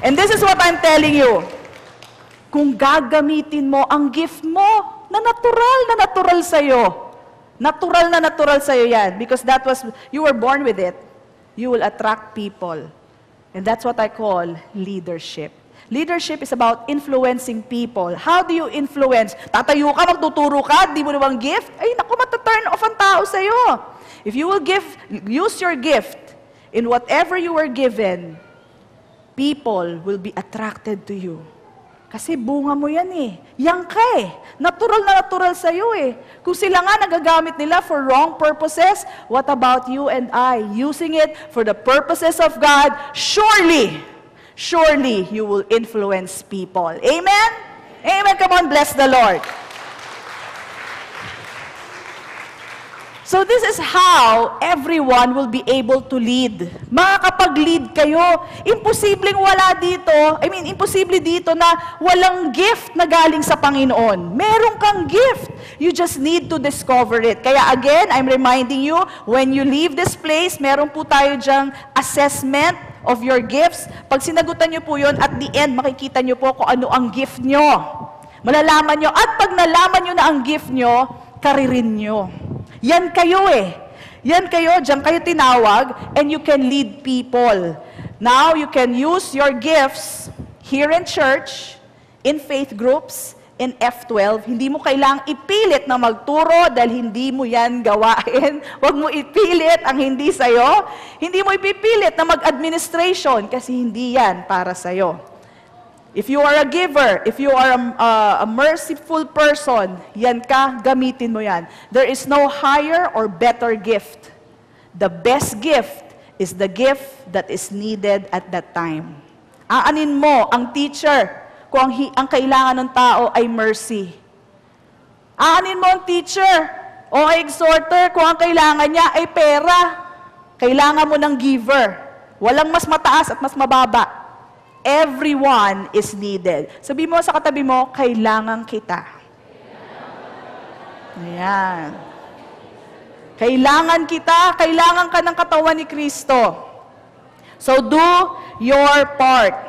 And this is what I'm telling you. Kung gagamitin mo ang gift mo, na natural sa'yo. Natural na natural sa'yo yan. Because you were born with it. You will attract people. And that's what I call leadership. Leadership is about influencing people. How do you influence? Tatayo ka, magtuturo ka, di mo namang gift? Ay, naku, mataturn off ang tao sa'yo. If you will use your gift in whatever you were given, people will be attracted to you. Kasi bunga mo yan Yang ka Natural na natural sa'yo Kung sila nga nagagamit nila for wrong purposes, what about you and I? Using it for the purposes of God, surely you will influence people. Amen? Amen. Come on, bless the Lord. So this is how everyone will be able to lead. Makakapag-lead kayo. Imposibleng wala dito. Imposible dito na walang gift na galing sa Panginoon. Meron kang gift. You just need to discover it. Kaya again, I'm reminding you, when you leave this place, meron po tayo dyang assessment of your gifts. Pag sinagutan nyo po yun, at the end, makikita nyo po kung ano ang gift nyo. Malalaman nyo. At pag nalaman nyo na ang gift nyo, karirin nyo. Yan kayo Yan kayo, diyan kayo tinawag, and you can lead people. Now, you can use your gifts here in church, in faith groups, in F12. Hindi mo kailangang ipilit na magturo dahil hindi mo yan gawain. Huwag mo ipilit ang hindi sa'yo. Hindi mo ipipilit na mag-administration kasi hindi yan para sa'yo. If you are a giver, if you are a merciful person, yan ka, gamitin mo yan. There is no higher or better gift. The best gift is the gift that is needed at that time. Aanin mo ang teacher kung ang kailangan ng tao ay mercy. Aanin mo ang teacher o exhorter kung ang kailangan niya ay pera. Kailangan mo ng giver. Walang mas mataas at mas mababa. everyone is needed. Sabi mo sa katabi mo, kailangan kita. Ayan. Kailangan kita, kailangan ka ng katawan ni Kristo. So do your part.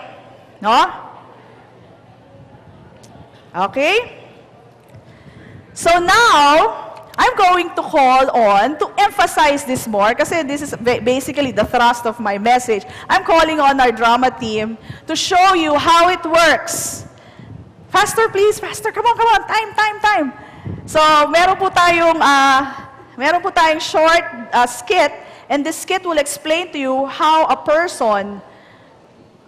No? Okay? So now, I'm going to call on to emphasize this more kasi this is basically the thrust of my message. I'm calling on our drama team to show you how it works. Faster, please. Faster. Come on. Time. So, meron po tayong short skit, and this skit will explain to you how a person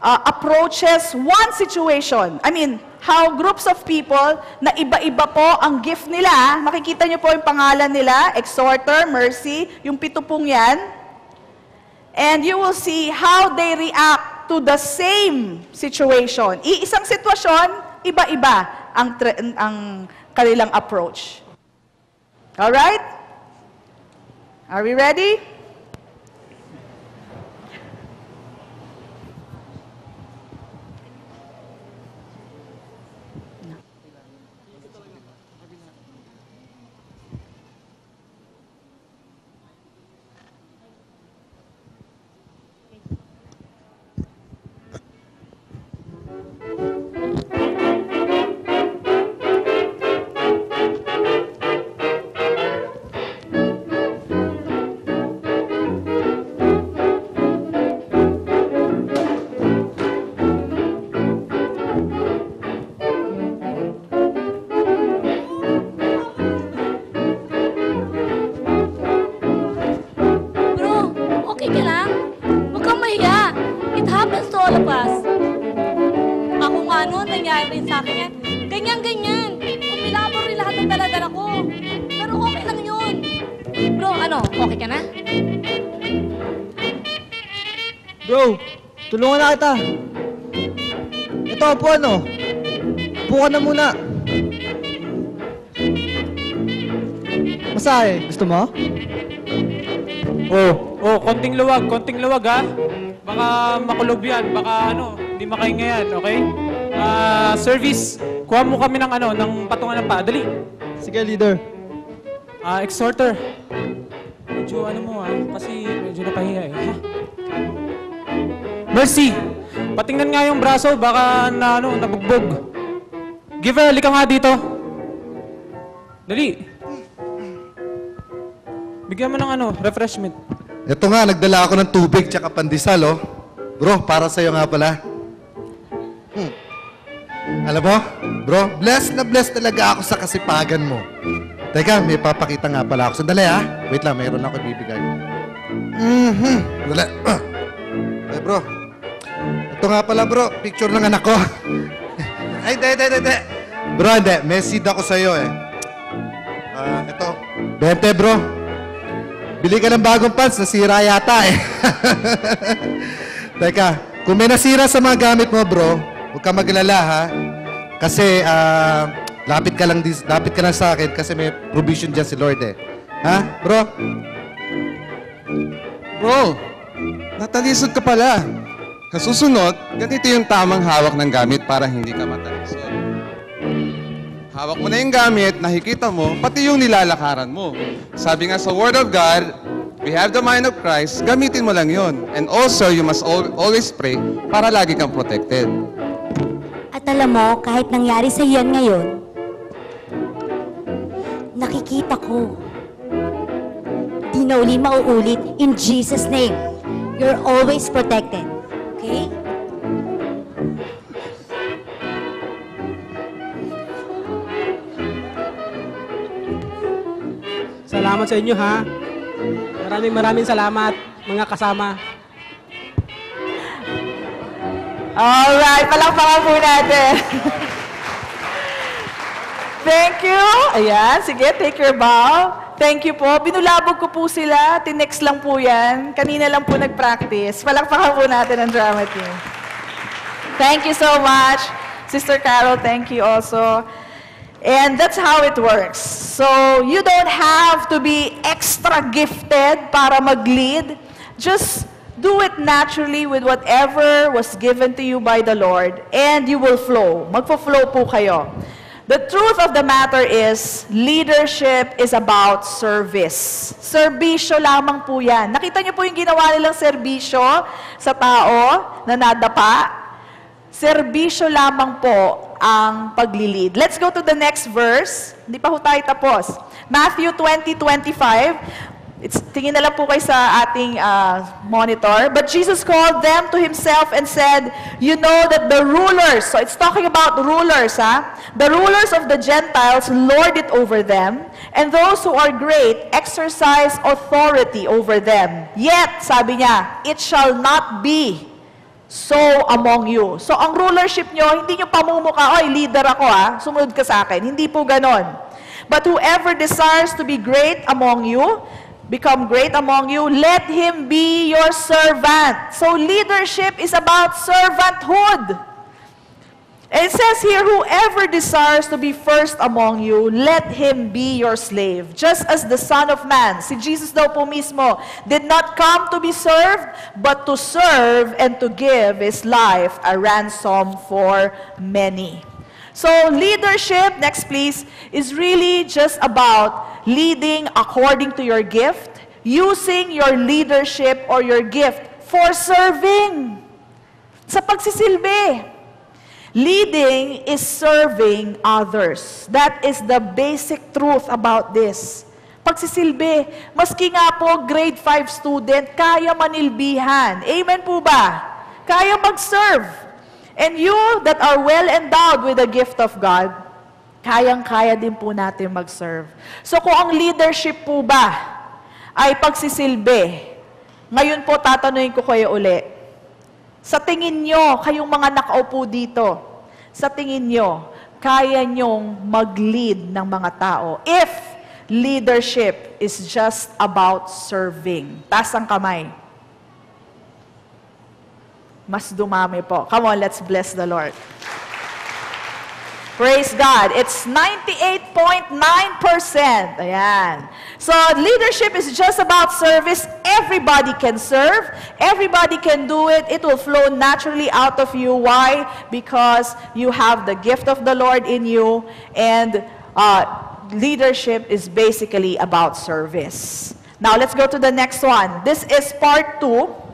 approaches one situation. I mean, how groups of people na iba-iba po ang gift nila. Makikita niyo po yung pangalan nila, Exhorter, Mercy, yung 7 yan. And you will see how they react to the same situation. Iisang sitwasyon, iba-iba ang kanilang approach. Alright? Are we ready? Bro, tulungan na kita. Ito, upo ano? Upo ka na muna. Masahe, gusto mo? Konting luwag ha. Baka makulog yan, baka hindi makahinga yan, okay? Service, kuha mo kami ng patungan ng paa. Dali. Sige, leader. Exhorter. Medyo kasi medyo napahiya eh. Ha? Mercy, patingnan nga yung braso, baka nabugbog. Give her, halika nga dito. Dali. Bigyan mo ng refreshment. Ito nga, nagdala ako ng tubig tsaka pandesal, oh. Bro, para sa'yo nga pala. Alam mo, bro, blessed na blessed talaga ako sa kasipagan mo. Teka, may papakita nga pala ako. Sandali, ha? Wait lang, mayroon ako ibibigay. Sandali. Bro. Ito nga pala, bro. Picture ng anak ko. Ay, hindi. Bro, hindi. May seed ako sa'yo, eh. Ito. 20, bro. Bili ka ng bagong pants. Nasira yata, eh. Teka, kung may nasira sa mga gamit mo, bro, huwag ka maglala, ha? Kasi, lapit ka lang sa akin kasi may provision dyan si Lord, eh. Ha, bro? Bro, natalisod ka pala. Sa susunod, ganito yung tamang hawak ng gamit para hindi ka matalisod. Hawak mo na yung gamit, nakikita mo, pati yung nilalakaran mo. Sabi nga sa Word of God, we have the mind of Christ, gamitin mo lang yon. And also, you must always pray para lagi kang protected. At alam mo, kahit nangyari sa iyan ngayon, nakikita ko. Di na uli mauulit in Jesus' name. You're always protected. Okay? Salamat sa inyo, ha? Maraming salamat, mga kasama. Alright, palakpakan po natin. Thank you. Ayan, sige, take your bow. Thank you po. Binulabog ko po sila. Tinext lang po yan. Kanina lang po nag-practice. Palakpakan po natin ang drama team. Thank you so much. Sister Carol, thank you also. And that's how it works. So, you don't have to be extra gifted para mag-lead. Just Do it naturally with whatever was given to you by the Lord, and you will flow. Magpo-flow po kayo. The truth of the matter is, leadership is about service. Serbisyo lamang po yan. Nakita niyo po yung ginawa nilang serbisyo sa tao na nadapa? Serbisyo lamang po ang paglilid. Let's go to the next verse. Hindi pa ho tayo tapos. Matthew 20:25. Tingin na lang po kayo sa ating monitor. But Jesus called them to himself and said, you know that the rulers, so it's talking about rulers, the rulers of the Gentiles lord it over them, and those who are great exercise authority over them. Yet, sabi niya, it shall not be so among you. So, ang rulership nyo, hindi nyo pamumuka, oy, leader ako sumunod ka sa akin. Hindi po ganon. But whoever desires to be great among you, become great among you, let him be your servant. So leadership is about servanthood. And it says here, whoever desires to be first among you, let him be your slave. Just as the Son of Man, si Jesus daw po mismo, did not come to be served, but to serve and to give his life a ransom for many. So leadership, next please, is really just about leading according to your gift, using your leadership or your gift for serving. Sa pagsisilbi. Leading is serving others. That is the basic truth about this. Pagsisilbi. Maski nga po grade 5 student, kaya manilbihan. Amen po ba? Kaya mag-serve. And you that are well endowed with the gift of God, kayang-kaya din po natin mag-serve. So kung ang leadership po ba ay pagsisilbi, ngayon po tatanungin ko kayo uli. Sa tingin nyo, kayong mga nakaupo dito, sa tingin nyo, kaya nyong mag-lead ng mga tao if leadership is just about serving? Taas ang kamay. Mas dumami po. Come on, let's bless the Lord. Praise God. It's 98.9%. Ayan. So, leadership is just about service. Everybody can serve. Everybody can do it. It will flow naturally out of you. Why? Because you have the gift of the Lord in you. And leadership is basically about service. Now, let's go to the next one. This is part 2.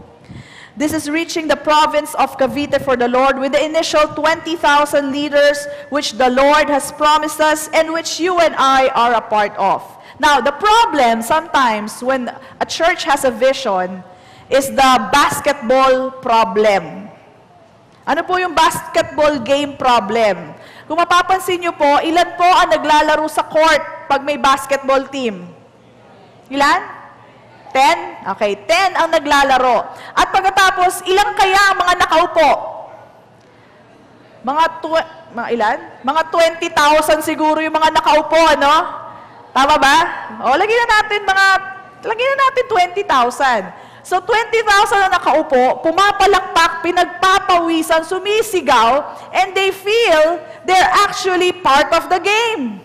This is reaching the province of Cavite for the Lord with the initial 20,000 leaders which the Lord has promised us and which you and I are a part of. Now, the problem sometimes when a church has a vision is the basketball problem. Ano po yung basketball game problem? Kung mapapansin nyo po, ilan po ang naglalaro sa court pag may basketball team? Ilan? 10? Okay, 10 ang naglalaro. At pagkatapos, ilang kaya ang mga nakaupo? Mga ilan? Mga 20,000 siguro yung mga nakaupo, ano? Tama ba? O, lagyan na natin 20,000. So, 20,000 na nakaupo, pumapalakpak, pinagpapawisan, sumisigaw, and they feel they're actually part of the game.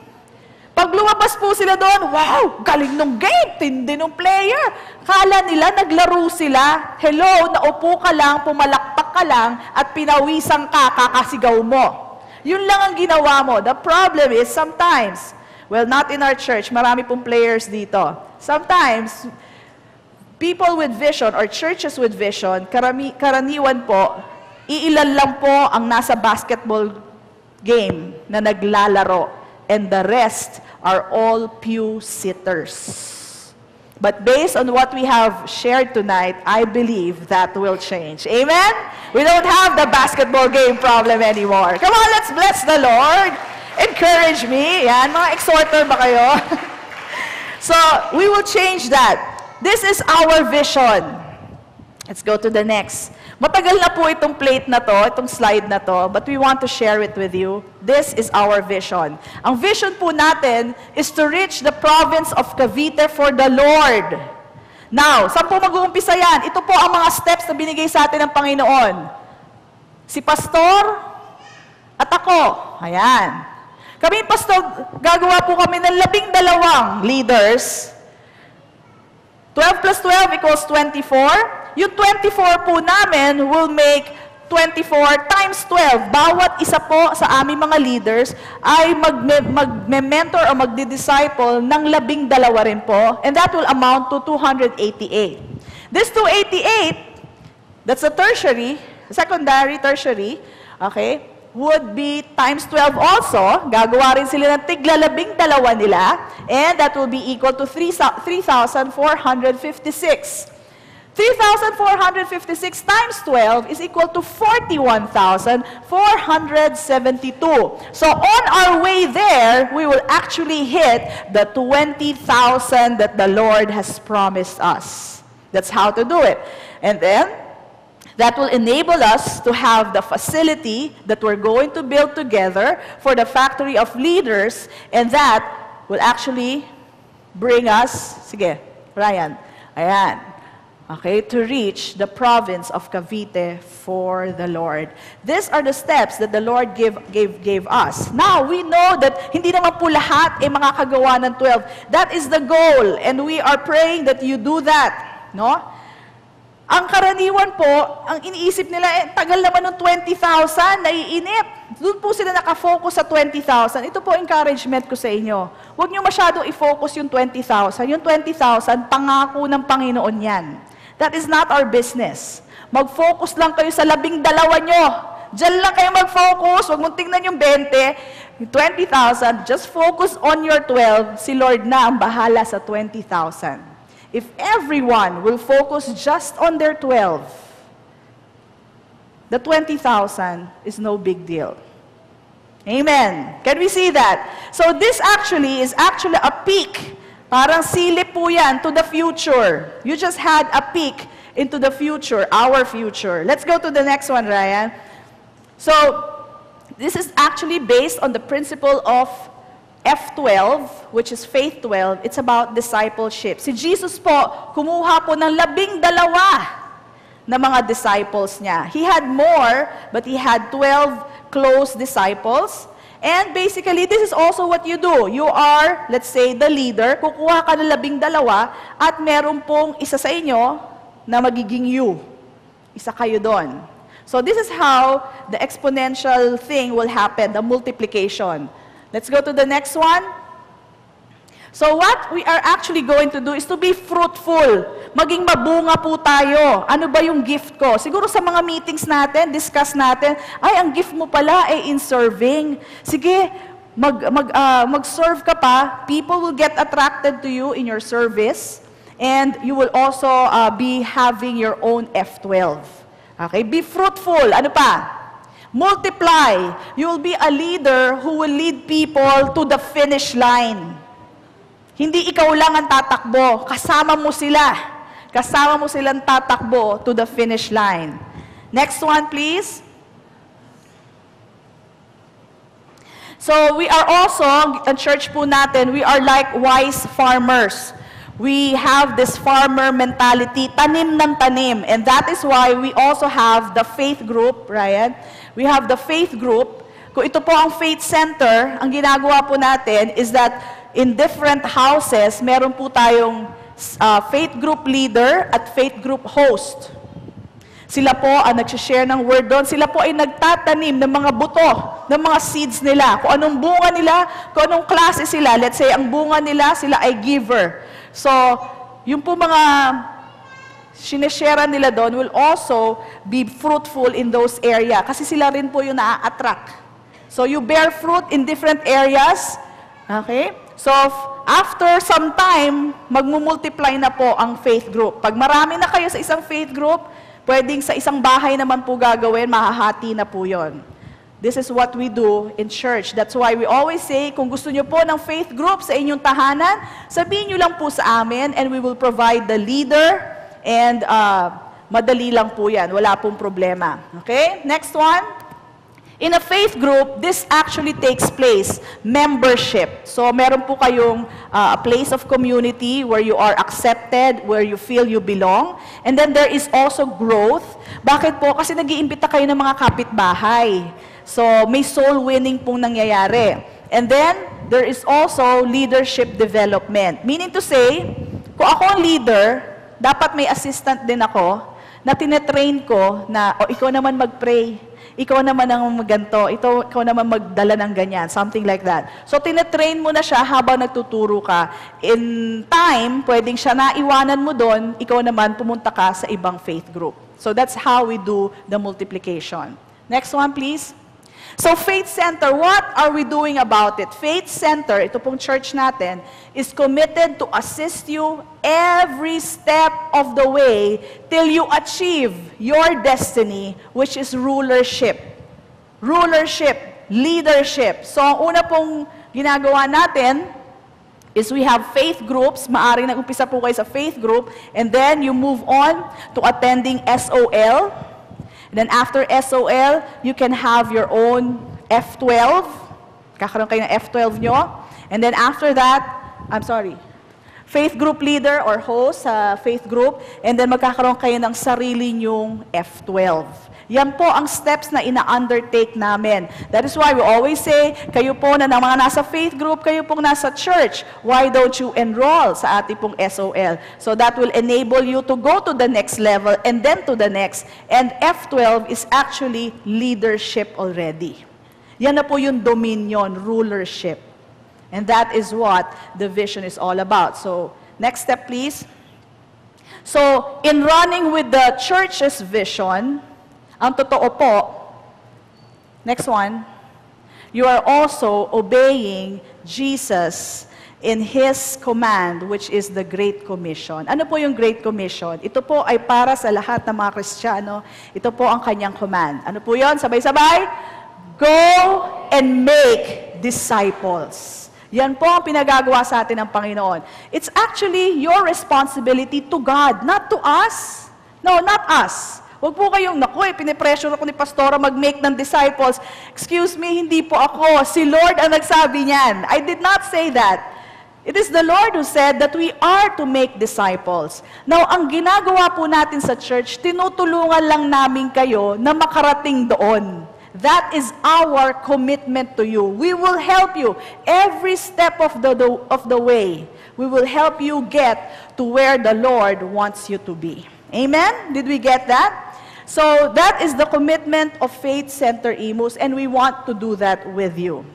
Pag lumabas po sila doon, wow, galing nung game, tindi nung player. Kala nila, naglaro sila. Hello, naupo ka lang, pumalakpak ka lang, at pinawisang ka, kakasigaw mo. Yun lang ang ginawa mo. The problem is sometimes, well, not in our church, marami pong players dito. Sometimes, people with vision or churches with vision, karaniwan po, iilan lang po ang nasa basketball game na naglalaro. And the rest are all pew sitters. But based on what we have shared tonight, I believe that will change. Amen? We don't have the basketball game problem anymore. Come on, let's bless the Lord. Encourage me. Yan, mga exhorter ba kayo? So, we will change that. This is our vision. Let's go to the next. Matagal na po itong plate na to, itong slide na to, but we want to share it with you. This is our vision. Ang vision po natin is to reach the province of Cavite for the Lord. Now, saan po mag-uumpisa yan? Ito po ang mga steps na binigay sa atin ng Panginoon. Si Pastor at ako. Ayan. Kami, Pastor, gagawa po kami ng 12 leaders. 12 plus 12 equals 24. yung 24 po namin will make 24 times 12. Bawat isa po sa aming mga leaders ay mag-mentor o magdi-disciple ng 12 rin po. And that will amount to 288. This 288, that's a tertiary, secondary, tertiary, okay, would be times 12 also. Gagawa rin sila ng tigla 12 nila. And that will be equal to 3,456. 3,456 times 12 is equal to 41,472. So on our way there, we will actually hit the 20,000 that the Lord has promised us. That's how to do it. And then, that will enable us to have the facility that we're going to build together for the factory of leaders, and that will actually bring us, sige, Ryan, ayan, okay, to reach the province of Cavite for the Lord. These are the steps that the Lord gave us. Now, we know that hindi naman po lahat ay makakagawa ng 12. That is the goal, and we are praying that you do that, no? Ang karaniwan po, ang iniisip nila, tagal naman ng 20,000, naiinip. Doon po sila nakafocus sa 20,000. Ito po encouragement ko sa inyo. Huwag nyo masyadong i-focus yung 20,000. Yung 20,000, pangako ng Panginoon yan. That is not our business. Mag-focus lang kayo sa 12 nyo. Diyan lang kayo mag-focus. Huwag mong tingnan yung 20. Yung 20,000, just focus on your 12. Si Lord na ang bahala sa 20,000. If everyone will focus just on their 12, the 20,000 is no big deal. Amen. Can we see that? So this actually is a peek. Parang silip po yan to the future. You just had a peek into the future, our future. Let's go to the next one, Ryan. So this is actually based on the principle of F12, which is Faith 12, it's about discipleship. Si Jesus po, kumuha po ng 12 na mga disciples niya. He had more, but he had 12 close disciples. And basically, this is also what you do. You are, let's say, the leader. Kukuha ka ng 12 at meron pong isa sa inyo na magiging you. Isa kayo doon. So this is how the exponential thing will happen, the multiplication. Let's go to the next one. So what we are actually going to do is to be fruitful. Maging mabunga po tayo. Ano ba yung gift ko? Siguro sa mga meetings natin, discuss natin, ay, ang gift mo pala ay in serving. Sige, mag-serve ka pa. People will get attracted to you in your service. And you will also be having your own F12. Okay, be fruitful. Ano pa? Multiply. You will be a leader who will lead people to the finish line. Hindi ikaw lang ang tatakbo. Kasama mo sila. Kasama mo silang tatakbo to the finish line. Next one, please. So we are also, ang church po natin, we are like wise farmers. We have this farmer mentality, tanim ng tanim. And that is why we also have the faith group, Ryan. We have the faith group. Kung ito po ang faith center, ang ginagawa po natin is that in different houses, meron po tayong faith group leader at faith group host. Sila po ang nag-share ng word doon. Sila po ay nagtatanim ng mga buto, ng mga seeds nila. Kung anong bunga nila, kung anong klase sila. Let's say, ang bunga nila, sila ay giver. So, yung po mga sineshare nila doon will also be fruitful in those area. Kasi sila rin po yung na-attract. So, you bear fruit in different areas. Okay? So, after some time, magmumultiply na po ang faith group. Pag marami na kayo sa isang faith group, pwedeng sa isang bahay naman po gagawin, mahahati na po yon. This is what we do in church. That's why we always say, kung gusto nyo po ng faith group sa inyong tahanan, sabihin nyo lang po sa amin and we will provide the leader and madali lang po yan. Wala pong problema. Okay? Next one. In a faith group, this actually takes place, membership. So meron po kayong a place of community where you are accepted, where you feel you belong. And then there is also growth. Bakit po? Kasi nag-iimbita kayo ng mga kapitbahay. So may soul winning pong nangyayari. And then there is also leadership development. Meaning to say, kung ako ang leader, dapat may assistant din ako. na tinetrain ko na, ikaw naman mag-pray, ikaw naman ang ganito, ikaw naman magdala ng ganyan, something like that. So, tinetrain mo na siya habang nagtuturo ka. In time, pwedeng siya naiwanan mo doon, ikaw naman pumunta ka sa ibang faith group. So, that's how we do the multiplication. Next one, please. So, Faith Center, what are we doing about it? Faith Center, ito pong church natin, is committed to assist you every step of the way till you achieve your destiny, which is rulership. Rulership, leadership. So, ang una pong ginagawa natin is we have faith groups. Maaring nag-umpisa po kayo sa faith group, and then you move on to attending SOL. And then after SOL, you can have your own F12. Kakaroon kayo ng F12 nyo. And then after that, faith group leader or host sa faith group. And then magkakaroon kayo ng sarili nyong F12. Yan po ang steps na ina-undertake namin. That is why we always say, kayo po na mga nasa faith group, kayo pong nasa church, why don't you enroll sa ating pong SOL? So that will enable you to go to the next level and then to the next. And F12 is actually leadership already. Yan na po yung dominion, rulership. And that is what the vision is all about. So, next step please. So, in running with the church's vision, ang totoo po, next one, you are also obeying Jesus in His command, which is the Great Commission. Ano po yung Great Commission? Ito po ay para sa lahat ng mga Kristiyano. Ito po ang kanyang command. Ano po yun? Sabay-sabay? Go and make disciples. Yan po ang pinagagawa sa atin ng Panginoon. It's actually your responsibility to God, not to us. No, not us. Huwag po kayong, pinipressure ako ni Pastora mag-make ng disciples. Excuse me, hindi po ako. Si Lord ang nagsabi niyan. I did not say that. It is the Lord who said that we are to make disciples. Now, ang ginagawa po natin sa church, tinutulungan lang namin kayo na makarating doon. That is our commitment to you. We will help you every step of the way. We will help you get to where the Lord wants you to be. Amen? Did we get that? So, that is the commitment of Faith Center Imus, and we want to do that with you.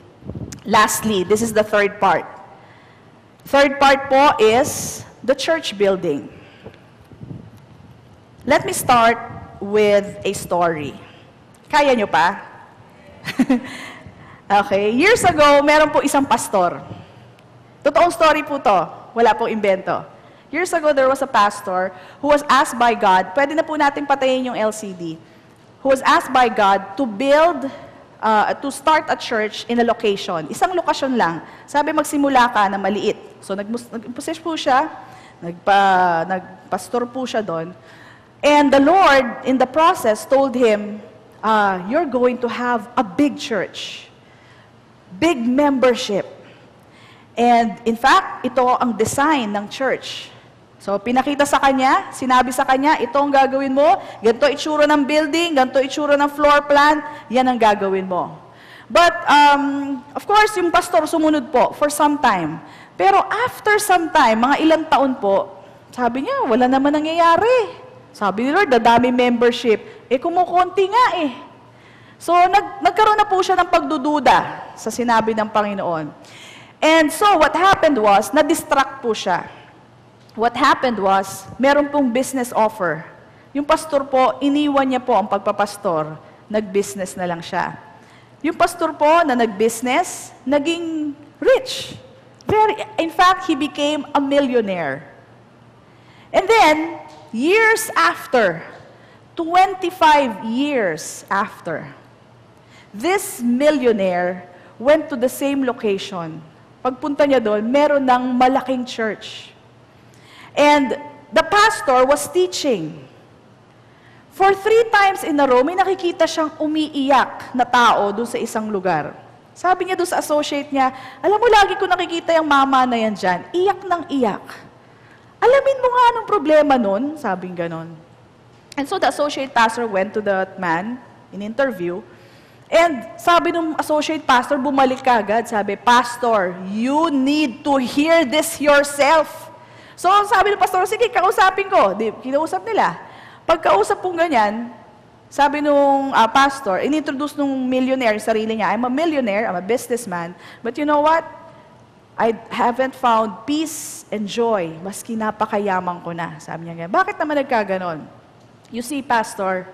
Lastly, this is the third part. Third part po is the church building. Let me start with a story. Kaya nyo pa? Okay. Years ago, meron po isang pastor. Totoong story po to. Wala pong invento. Years ago, there was a pastor who was asked by God, pwede na po natin patayin yung LCD, who was asked by God to build, to start a church in a location. Isang lokasyon lang. Sabi, magsimula ka na maliit. So, nag-possess po siya, nagpastor po siya doon. And the Lord, in the process, told him, you're going to have a big church. Big membership. And in fact, ito ang design ng church. So, pinakita sa kanya, sinabi sa kanya, ito ang gagawin mo, ganito itsura ng building, ganito itsura ng floor plan, yan ang gagawin mo. But, of course, yung pastor sumunod po for some time. Pero after some time, mga ilang taon po, sabi niya, wala naman nangyayari. Sabi ni Lord, dadami membership. Kumukunti nga eh. So, nagkaroon na po siya ng pagdududa sa sinabi ng Panginoon. And so, what happened was, na-distract po siya. What happened was, meron pong business offer. Yung pastor po, iniwan niya po ang pagpapastor. Nag-business na lang siya. Yung pastor po na nag-business, naging rich. In fact, he became a millionaire. And then, years after, 25 years after, this millionaire went to the same location. Pagpunta niya doon, meron ng malaking church. And the pastor was teaching. For 3 times in a row, may nakikita siyang umiiyak na tao doon sa isang lugar. Sabi niya doon sa associate niya, alam mo, lagi ko nakikita yung mama na yan dyan. Iyak ng iyak. Alamin mo nga anong problema nun? Sabing ganon. And so the associate pastor went to that man in interview. And sabi ng associate pastor, bumalik ka agad. Sabi, Pastor, you need to hear this yourself. So sabi ng pastor, sige, kausapin ko. Kinausap nila. Pagkausap pong ganyan, sabi nung pastor, inintroduce nung millionaire, sarili niya, I'm a millionaire, I'm a businessman, but you know what? I haven't found peace and joy, maski napakayaman ko na. Sabi niya ganyan. Bakit naman nagkaganon? You see, pastor,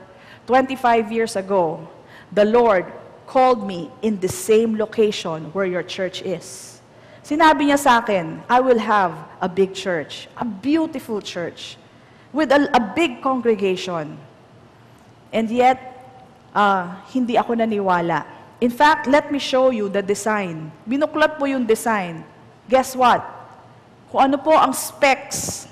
25 years ago, the Lord called me in the same location where your church is. Sinabi niya sa akin, I will have a big church, a beautiful church, with a big congregation. And yet, hindi ako naniwala. In fact, let me show you the design. Binuklat po yung design. Guess what? Kung ano po ang specs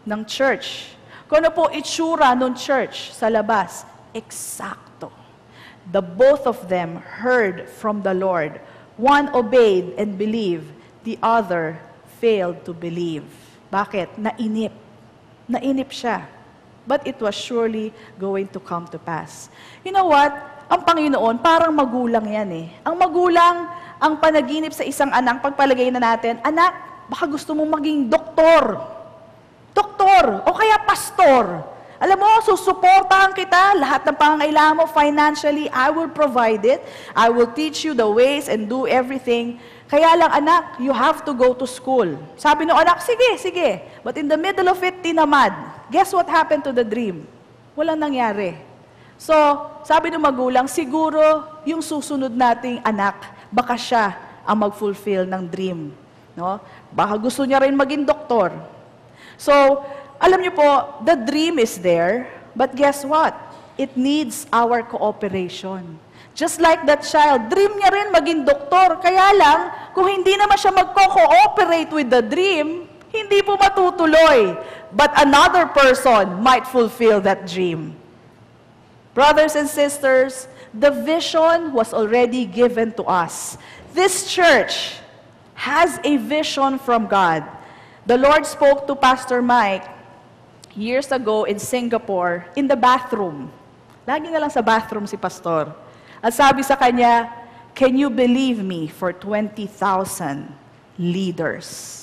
ng church, kung ano po itsura ng church sa labas, eksakto. The both of them heard from the Lord. One obeyed and believed, the other failed to believe. Bakit? Nainip. Nainip siya. But it was surely going to come to pass. You know what? Ang Panginoon, parang magulang yan eh. Ang magulang, ang panaginip sa isang anak, pagpalagay na natin, anak, baka gusto mong maging doktor. Doktor, o kaya pastor. Alam mo, susuportahan kita, lahat ng pangangailangan mo financially, I will provide it. I will teach you the ways and do everything. Kaya lang, anak, you have to go to school. Sabi ng anak, sige, sige. But in the middle of it, tinamad. Guess what happened to the dream? Walang nangyari. So, sabi ng magulang, siguro yung susunod nating anak, baka siya ang mag-fulfill ng dream. No? Baka gusto niya rin maging doktor. So, alam niyo po, the dream is there, but guess what? It needs our cooperation. Just like that child, dream niya rin maging doktor. Kaya lang, kung hindi naman siya magko-cooperate with the dream, hindi po matutuloy. But another person might fulfill that dream. Brothers and sisters, the vision was already given to us. This church has a vision from God. The Lord spoke to Pastor Mike years ago in Singapore, in the bathroom. Lagi na lang sa bathroom si Pastor. At sabi sa kanya, can you believe me for 20,000 leaders?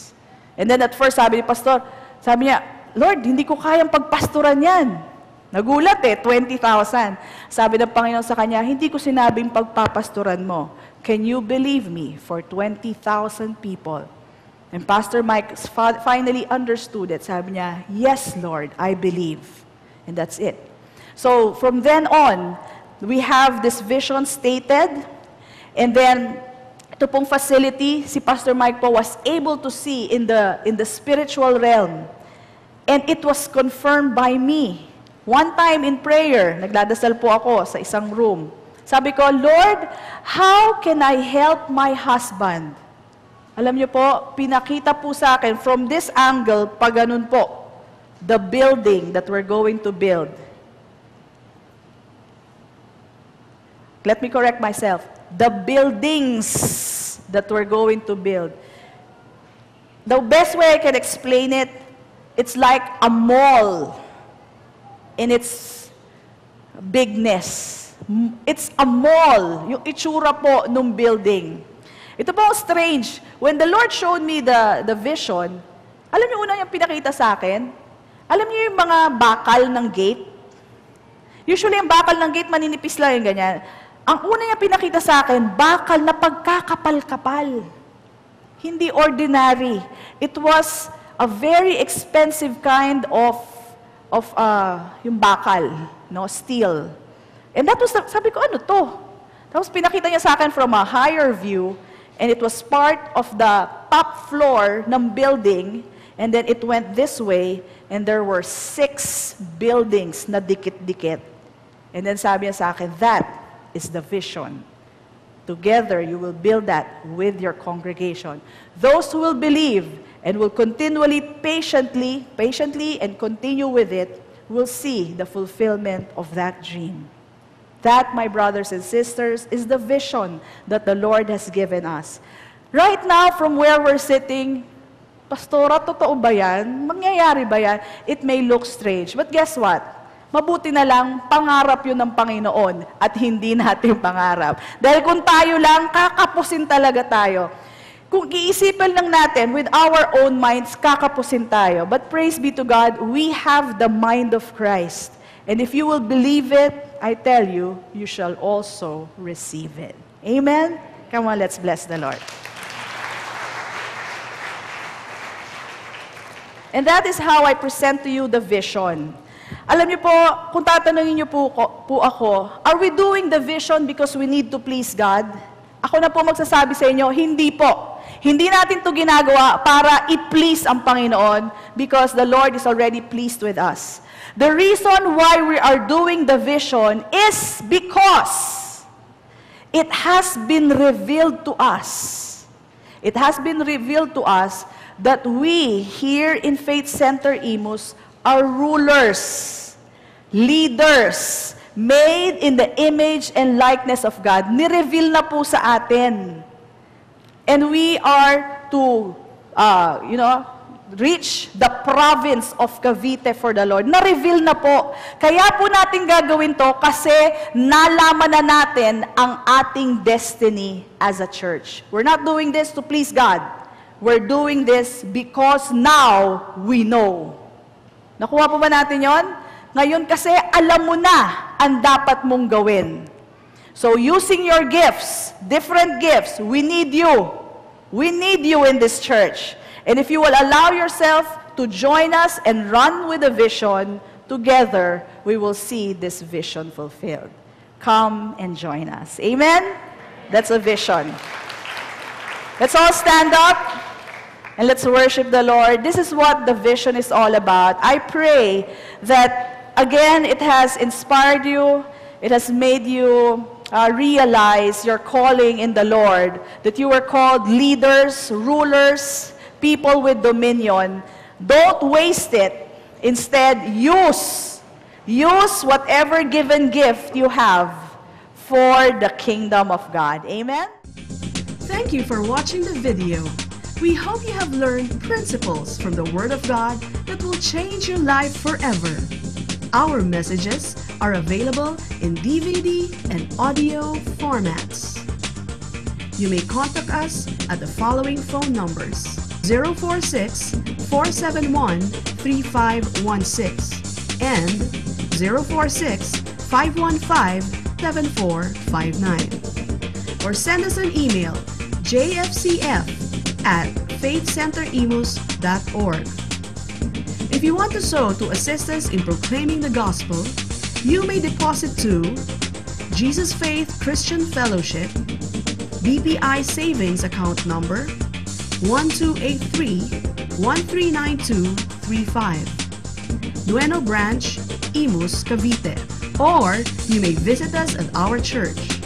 And then at first sabi ni Pastor, sabi niya, Lord, hindi ko kayang pagpastoran yan. Nagulat 20,000. Sabi ng Panginoon sa kanya, hindi ko sinabing pagpapastoran mo. Can you believe me for 20,000 people? And Pastor Mike finally understood it. Sabi niya, yes, Lord, I believe. And that's it. So from then on, we have this vision stated. And then, ito pong facility, si Pastor Mike po was able to see in the spiritual realm. And it was confirmed by me. One time in prayer, nagdadasal po ako sa isang room. Sabi ko, Lord, how can I help my husband? Alam niyo po, pinakita po sa akin from this angle, pag ganun po, the building that we're going to build. Let me correct myself. The buildings that we're going to build. The best way I can explain it, it's like a mall in its bigness. It's a mall, yung itsura po nung building. Ito po strange. When the Lord showed me the vision, alam niyo una yung pinakita sa akin? Alam niyo yung mga bakal ng gate? Usually, ang bakal ng gate, maninipis lang yung ganyan. Ang una niya pinakita sa akin, bakal na pagkakapal-kapal. Hindi ordinary. It was a very expensive kind of yung bakal, no, steel. And that was, sabi ko, ano to? Tapos pinakita niya sa akin from a higher view, and it was part of the top floor ng building, and then it went this way, and there were 6 buildings na dikit-dikit. And then sabi niya sa akin, that is the vision. Together, you will build that with your congregation. Those who will believe and will continually, patiently and continue with it, will see the fulfillment of that dream. That, my brothers and sisters, is the vision that the Lord has given us. Right now, from where we're sitting, Pastora, totoo ba yan? Mangyayari ba yan? It may look strange. But guess what? Mabuti na lang, pangarap yun ng Panginoon at hindi natin pangarap. Dahil kung tayo lang, kakapusin talaga tayo. Kung iisipin lang natin with our own minds, kakapusin tayo. But praise be to God, we have the mind of Christ. And if you will believe it, I tell you, you shall also receive it. Amen? Come on, let's bless the Lord. And that is how I present to you the vision. Alam niyo po, kung tatanungin niyo po ako, are we doing the vision because we need to please God? Ako na po magsasabi sa inyo, hindi po. Hindi natin to ginagawa para i-please ang Panginoon because the Lord is already pleased with us. The reason why we are doing the vision is because it has been revealed to us. It has been revealed to us that we here in Faith Center Imus are rulers, leaders, made in the image and likeness of God. Ni-reveal na po sa atin. And we are to, reach the province of Cavite for the Lord. Na-reveal na po. Kaya po natin gagawin to kasi nalaman na natin ang ating destiny as a church. We're not doing this to please God. We're doing this because now we know. Nakuha po ba natin yon? Ngayon kasi alam mo na ang dapat mong gawin. So using your gifts, different gifts, we need you. We need you in this church. And if you will allow yourself to join us and run with the vision, together we will see this vision fulfilled. Come and join us. Amen? That's a vision. Let's all stand up. And let's worship the Lord. This is what the vision is all about. I pray that, again, it has inspired you. It has made you realize your calling in the Lord. That you were called leaders, rulers, people with dominion. Don't waste it. Instead, use whatever given gift you have for the kingdom of God. Amen? Thank you for watching the video. We hope you have learned principles from the Word of God that will change your life forever. Our messages are available in DVD and audio formats. You may contact us at the following phone numbers: 046-471-3516 and 046-515-7459. Or send us an email, jfcf@faithcenterimus.org. If you want to sow to assist us in proclaiming the gospel, you may deposit to Jesus Faith Christian Fellowship, BPI Savings Account Number 1283-139235, Nueno Branch, Imus, Cavite. Or you may visit us at our church,